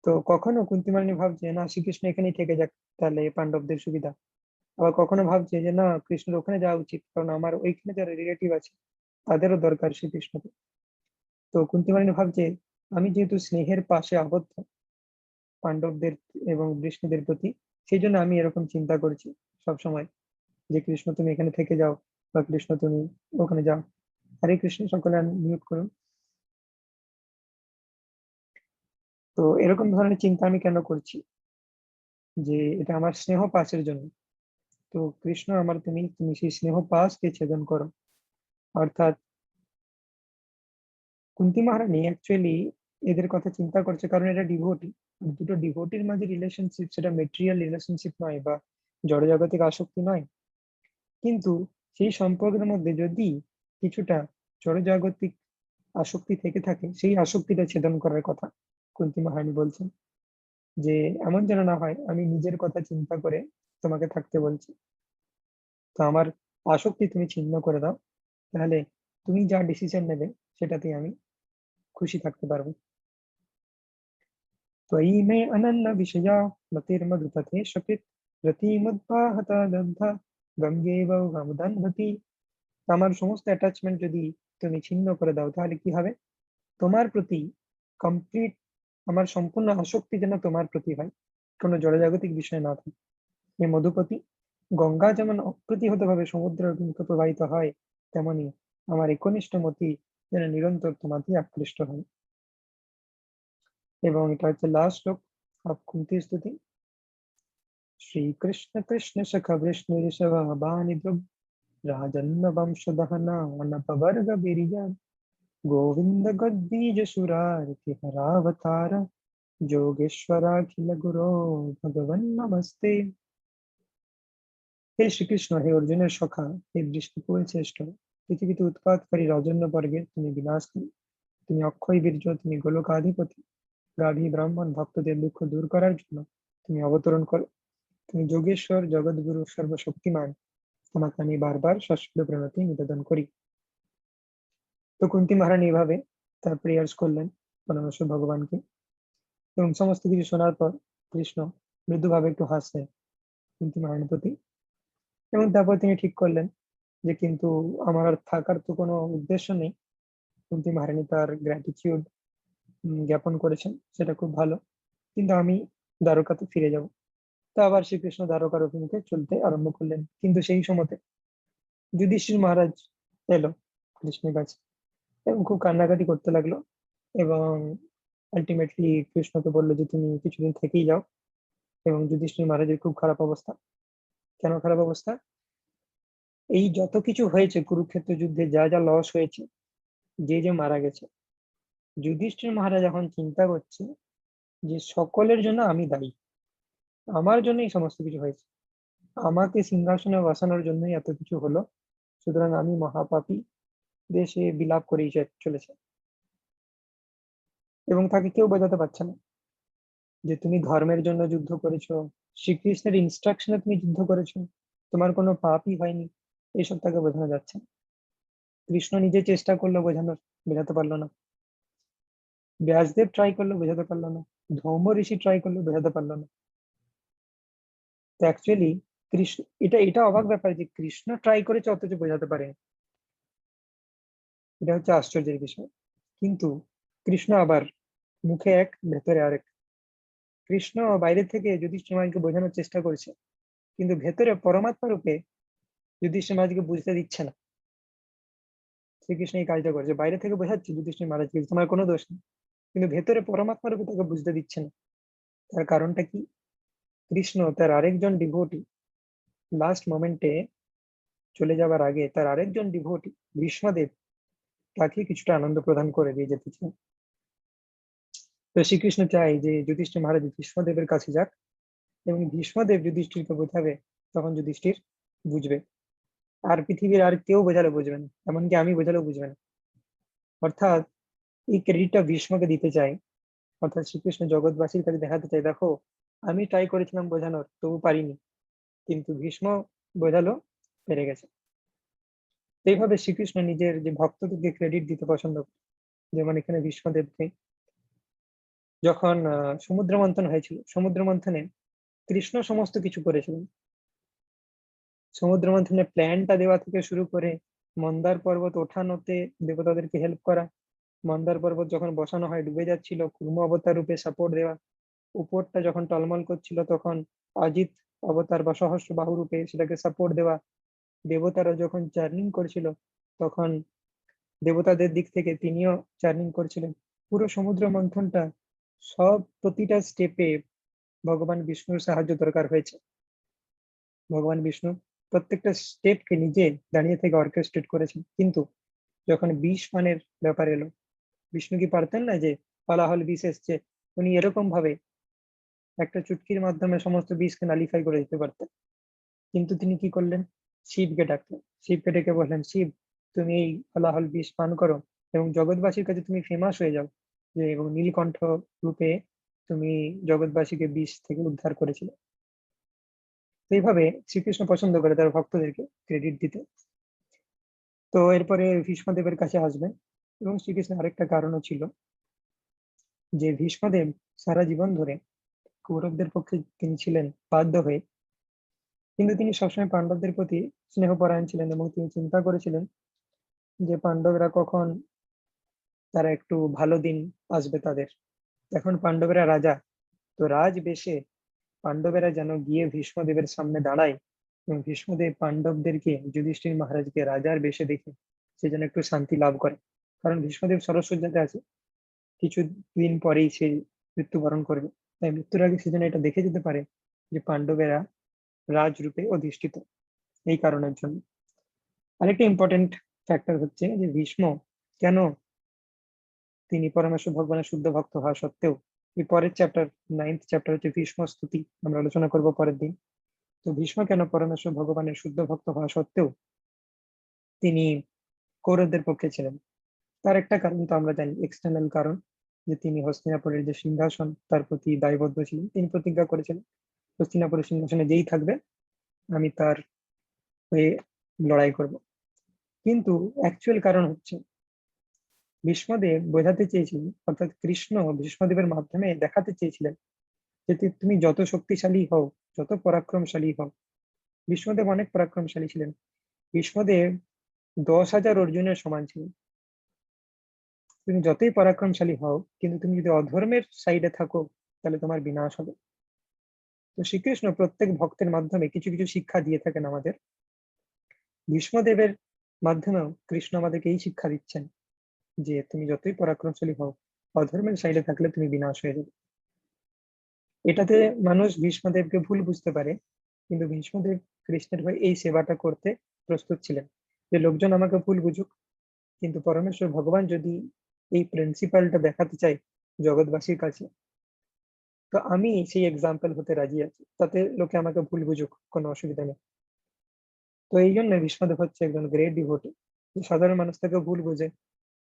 তো কখনো কুন্তী মহারানী ভাবছে না শ্রীকৃষ্ণ এখানেই থেকে যাক, তাহলে পাণ্ডবদের সুবিধা। আবার কখনো ভাবছে যে না, কৃষ্ণের ওখানে যাওয়া উচিত, কারণ আমার ওইখানে যারা রিলেটিভ আছে তাদেরও দরকার শ্রীকৃষ্ণকে। তো কুন্তী মহারানী ভাবছে আমি যেহেতু স্নেহের পাশে আবদ্ধ পাণ্ডবদের এবং বিষ্ণুদের প্রতি, সেই জন্য আমি এরকম চিন্তা করছি সবসময় যে কৃষ্ণ তুমি এখানে থেকে যাও, বা কৃষ্ণ তুমি ওখানে যাও। হরে কৃষ্ণ, সকলে মিউট করুন। তো এরকম ধরনের চিন্তা আমি কেন করছি, যে এটা আমার স্নেহ পাশের জন্য। তো কৃষ্ণ আমার, তুমি তুমি সেই স্নেহ পাশকে ছেদন করো। অর্থাৎ কুন্তী মহারানী অ্যাকচুয়ালি এদের কথা চিন্তা করছে কারণ এটা ডিভোটি। দুটো ডিভোটির মাঝে রিলেশনশিপ, সেটা মেটেরিয়াল রিলেশনশিপ নয় বা জড়জাগতিক আসক্তি নয়, কিন্তু সেই সম্পর্কের মধ্যে যদি কিছুটা জড়জাগতিক আসক্তি থেকে থাকে, সেই আসক্তিটা ছেদন করার কথা কুন্তী মহারানী বলছেন। যে এমন যেন না হয় আমি নিজের কথা চিন্তা করে তোমাকে থাকতে বলছি। তো আমার আসক্তি তুমি ছিন্ন করে দাও, তাহলে তুমি যা ডিসিশন নেবে সেটাতে আমি খুশি থাকতে পারবো। त्वयि मे अनन्य विषया मतिर्मधुपथे शपित रतिमुद्बाहता दग्धा গঙ্গেব গমদন্ভতি। আমার সমস্ত অ্যাটাচমেন্ট যদি তুমি ছিন্ন করে দাও, তাহলে কি হবে? তোমার প্রতি কমপ্লিট, আমার সম্পূর্ণ আসক্তি যেন তোমার প্রতি হয়, কোনো জড়জাগতিক বিষয় না থাকে। এই মধুপতি, গঙ্গা যেমন অপ্রতিহত ভাবে সমুদ্রের অভিমুখে প্রবাহিত হয়, তেমনি আমার একনিষ্ঠ মতি যেন নিরন্তর তোমাতেই আকৃষ্ট হয়। এবং এটা হচ্ছে লাস্ট শ্লোক অফ কুন্তি স্তুতি। श्रीकृष्ण कृष्ण सख विष्णु ऋषभ बानि द्रुम राजन्न वंश दहना नपवर्ग बिरिया गोविंद गद्दीज सुरारति हरावतार যোগেশ্বরাখিল গুরো ভগবান নমস্তে। হে শ্রীকৃষ্ণ, হে অর্জুনের সখা, হে দৃষ্টিপুল শ্রেষ্ঠ, পৃথিবীতে উৎপাতকারী রাজন্য বর্গে তুমি বিনাশকারী, তুমি অক্ষয় বীর্য, তুমি গোলকাধিপতি। গাভী ব্রাহ্মণ ভক্তদের দুঃখ দূর করার জন্য তুমি অবতরণ করো। তুমি যোগেশ্বর, জগৎগুরু, সর্বশক্তিমান। তোমাকে আমি বারবার সশ্রদ্ধ প্রণতি নিবেদন করি। তো কুন্তী মহারানী এভাবে তার প্রেয়ার্স করলেন পরমেশ্বর ভগবানকে, এবং সমস্ত কিছু শোনার পর কৃষ্ণ মৃদুভাবে একটু হাসলেন কুন্তী মহারানীর প্রতি, এবং তারপর তিনি ঠিক করলেন যে কিন্তু আমার আর থাকার তো কোনো উদ্দেশ্য নেই। কুন্তী মহারানী তার গ্র্যাটিটিউড জ্ঞাপন করেছেন, সেটা খুব ভালো, কিন্তু আমি দ্বারকাতে ফিরে যাব। তো আবার শ্রীকৃষ্ণ দ্বারকার অভিমুখে চলতে আরম্ভ করলেন, কিন্তু সেই সময়তে যুধিষ্ঠির মহারাজ এলো কৃষ্ণের কাছে এবং খুব কান্নাকাটি করতে লাগলো, এবং আলটিমেটলি কৃষ্ণকে বললো যে তুমি কিছুদিন থেকেই যাও। এবং যুধিষ্ঠির মহারাজের খুব খারাপ অবস্থা। কেন খারাপ অবস্থা? এই যত কিছু হয়েছে কুরুক্ষেত্র যুদ্ধে, যা যা লস হয়েছে, যে যে মারা গেছে, যুধিষ্ঠির মহারাজ এখন চিন্তা করছে যে সকলের জন্য আমি দায়ী, আমার জন্যই সমস্ত কিছু হয়েছে, আমাকে সিংহাসনে বসানোর জন্যই এত কিছু হলো, সুতরাং আমি মহাপাপী, দেশে বিলাপ করেই চলেছে। এবং তাকে কেউ বোঝাতে পারছে না যে তুমি ধর্মের জন্য যুদ্ধ করেছো, শ্রীকৃষ্ণের ইনস্ট্রাকশনে তুমি যুদ্ধ করেছো, তোমার কোনো পাপই হয়নি, এইসব তাকে বোঝানো যাচ্ছে না। কৃষ্ণ নিজে চেষ্টা করলো বোঝানোর, বোঝাতে পারলো না। ব্যাসদেব ট্রাই করলো, বোঝাতে পারলো না। ধৌম ঋষি ট্রাই করলো, বোঝাতে পারলো না। তো অ্যাকচুয়ালি কৃষ্ণ, এটা এটা অবাক ব্যাপার যে কৃষ্ণ ট্রাই করেছে অথচ বোঝাতে পারে, এটা হচ্ছে আশ্চর্যের বিষয়। কিন্তু কৃষ্ণ আবার মুখে এক ভেতরে আরেক। কৃষ্ণ বাইরে থেকে যুধিষ্ঠির মহারাজকে বোঝানোর চেষ্টা করছে, কিন্তু ভেতরে পরমাত্মা রূপে যুধিষ্ঠির মহারাজকে বুঝতে দিচ্ছে না। শ্রীকৃষ্ণ এই কাজটা করছে, বাইরে থেকে বোঝাচ্ছে যুধিষ্ঠির মহারাজকে তোমার কোনো দোষ নেই, কিন্তু ভেতরে পরমাত্মা রূপে তাকে বুঝতে দিচ্ছে না। তার কারণটা কি? কৃষ্ণ তার আরেকজন ডিভোটি লাস্ট মোমেন্টে চলে যাবার আগে তার আরেকজন ডিভোটি ভীষ্মদেব তাকে কিছুটা আনন্দ প্রদান করে দিয়ে যেতে চান। তো শ্রীকৃষ্ণ চায় যে যুধিষ্ঠির মহারাজ ভীষ্মদেবের কাছে যাক, এবং ভীষ্মদেব যুধিষ্ঠিরকে বোঝাবে, তখন যুধিষ্ঠির বুঝবে। আর পৃথিবীর আর কেউ বোঝালে বুঝবে না, এমনকি আমি বোঝালেও বুঝবে না। অর্থাৎ এই ক্রেডিটটা ভীষ্মকে দিতে চাই। অর্থাৎ শ্রীকৃষ্ণ জগৎবাসীর কাছে দেখাতে চাই, দেখো আমি ট্রাই করেছিলাম বোঝানোর, তবু পারিনি। কিন্তু ভীষ্ম বোঝালো, পেরে গেছে। এইভাবে শ্রীকৃষ্ণ নিজের যে ভক্তদেরকে ক্রেডিট দিতে পছন্দ করে। যেমন এখানে ভীষ্মদেবকে যখন সমুদ্র মন্থন হয়েছিল, সমুদ্র মন্থনে কৃষ্ণ সমস্ত কিছু করেছিলেন। সমুদ্র মন্থনের প্ল্যানটা দেওয়া থেকে শুরু করে মন্দার পর্বত ওঠানোতে দেবতাদেরকে হেল্প করা, মন্দার পর্বত যখন বসানো হয় ডুবে যাচ্ছিল, কুর্ম অবতার রূপে সাপোর্ট দেওয়া, উপরটা যখন টলমল করছিল তখন অজিত অবতার বা সহস্র বাহু রূপে সেটাকে সাপোর্ট দেওয়া, দেবতারা যখন জার্নিং করছিল তখন দেবতাদের দিক থেকে তিনিও জার্নিং করছিলেন। পুরো সমুদ্র মন্থনটা সব প্রতিটা স্টেপে ভগবান বিষ্ণুর সাহায্য দরকার হয়েছে। ভগবান বিষ্ণু প্রত্যেকটা স্টেপকে নিজে দাঁড়িয়ে থেকে অর্কেস্ট্রেট করেছেন। কিন্তু যখন বিষ পানের ব্যাপার এলো, বিষ্ণু কি পারতেন না যে হলাহল বিষ এসছে, উনি এরকম ভাবে একটা চুটকির মাধ্যমে সমস্ত বিষকে নালিফাই করে দিতে পারতেন। কিন্তু তিনি কি করলেন, শিবকে ডাকলেন, শিবকে ডেকে বললেন, শিব তুমি এই হলাহল বিষ পান করো এবং জগৎবাসীর কাছে তুমি ফেমাস হয়ে যাও, যে এবং নীলকণ্ঠ রূপে তুমি জগৎবাসীকে বিষ থেকে উদ্ধার করেছিলে। এইভাবে শ্রীকৃষ্ণ পছন্দ করে তার ভক্তদেরকে ক্রেডিট দিতে। তো এরপরে ভীষ্মদেবের কাছে আসবেন, এবং শ্রীকৃষ্ণের আরেকটা কারণও ছিল যে ভীষ্মদেব সারা জীবন ধরে কৌরবদের পক্ষে তিনি ছিলেন বাধ্য হয়ে, কিন্তু তিনি সবসময় পাণ্ডবদের প্রতি স্নেহপরায়ণ ছিলেন এবং তিনি চিন্তা করেছিলেন যে পাণ্ডবরা কখন তারা একটু ভালো দিন আসবে তাদের। এখন পাণ্ডবেরা রাজা, তো রাজ বেশে পাণ্ডবেরা যেন গিয়ে ভীষ্মদেবের সামনে দাঁড়ায় এবং ভীষ্মদেব পাণ্ডবদেরকে যুধিষ্ঠির মহারাজকে রাজার বেশে দেখে সে যেন একটু শান্তি লাভ করে। কারণ ভীষ্মদেব সরস্বতীতে আছে, কিছুদিন পরেই সে মৃত্যুবরণ করবে। তাই মৃত্যুর আগে সে যেন এটা দেখে যেতে পারে যে পাণ্ডবেরা রাজরূপে অধিষ্ঠিত। এই কারণের জন্য আরেকটা ইম্পর্টেন্ট ফ্যাক্টর হচ্ছে যে ভীষ্ম কেন তিনি পরমেশ্বর ভগবানের শুদ্ধ ভক্ত হওয়া সত্ত্বেও, এই পরের চ্যাপ্টার 9th চ্যাপ্টার হচ্ছে ভীষ্ম স্তুতি, আমরা আলোচনা করব পরের দিন। তো ভীষ্ম কেন পরমেশ্বর ভগবানের শুদ্ধ ভক্ত হওয়া সত্ত্বেও তিনি কৌরবদের পক্ষে ছিলেন, তার একটা কারণ তো আমরা জানি, এক্সটার্নাল কারণ, যে তিনি হস্তিনাপুরের যে সিংহাসন তার প্রতি দায়বদ্ধ ছিলেন। তিনি প্রতিজ্ঞা করেছিলেন হস্তিনাপুরের সিংহাসনে যেই থাকবে আমি তার হয়ে লড়াই করব। কিন্তু অ্যাকচুয়াল কারণ হচ্ছে ভীষ্মদেব বোঝাতে চেয়েছিলেন, অর্থাৎ কৃষ্ণ ভীষ্মদেবের মাধ্যমে দেখাতে চেয়েছিলেন যে তুমি যত শক্তিশালী হও, যত পরাক্রমশালী হও, ভীষ্মদেব অনেক পরাক্রমশালী ছিলেন। ভীষ্মদেব 10,000 অর্জুনের সমান ছিলেন। তুমি যতই পরাক্রমশালী হও, কিন্তু তুমি যদি অধর্মের সাইডে থাকো তাহলে তোমার বিনাশ হবে। তো শ্রীকৃষ্ণ প্রত্যেক ভক্তের মাধ্যমে কিছু কিছু শিক্ষা দিয়ে থাকেন আমাদের। ভীষ্মদেবের মাধ্যমেও কৃষ্ণ আমাদেরকে এই শিক্ষা দিচ্ছেন যে তুমি যতই পরাক্রমশালী হও, অধর্মের সাইডে থাকলে তুমি বিনাশ হয়ে যাবে। এটাতে মানুষ ভীষ্মদেবকে ভুল বুঝতে পারে, কিন্তু ভীষ্মদেব কৃষ্ণের হয়ে এই সেবাটা করতে প্রস্তুত ছিলেন, যে লোকজন আমাকে ভুল বুঝুক, কিন্তু পরমেশ্বর ভগবান যদি এই প্রিন্সিপালটা দেখাতে চাই জগৎবাসীর কাছে, তো আমি সেই এক্সাম্পল হতে রাজি আছি, তাতে লোকে আমাকে ভুল বুঝুক, কোনো অসুবিধা নেই। তো এই জন্য ভীষ্মদেব হচ্ছে একজন গ্রেট ডিভোটি, সাধারণ মানুষ তাকে ভুল বোঝে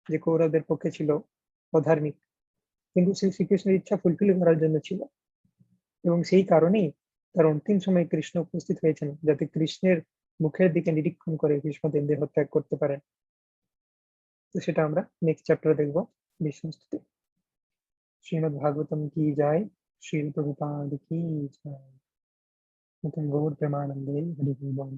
যে কৌরবদের পক্ষে ছিল অধার্মিক, কিন্তু সেই শ্রীকৃষ্ণের ইচ্ছা ফুলফিল করার জন্য ছিল। এবং সেই কারণেই তার অন্তিম সময় কৃষ্ণ উপস্থিত হয়েছেন, যাতে কৃষ্ণের মুখের দিকে নিরীক্ষণ করে ভীষ্মদেব দেহ ত্যাগ করতে পারেন। তো সেটা আমরা নেক্সট চ্যাপ্টারে দেখবো, ভীষ্মস্তুতি। শ্রীমদ্ ভাগবতম কি জয়, শ্রীল প্রভুপাদ কি জয়। গৌর প্রেমানন্দে হরি বল।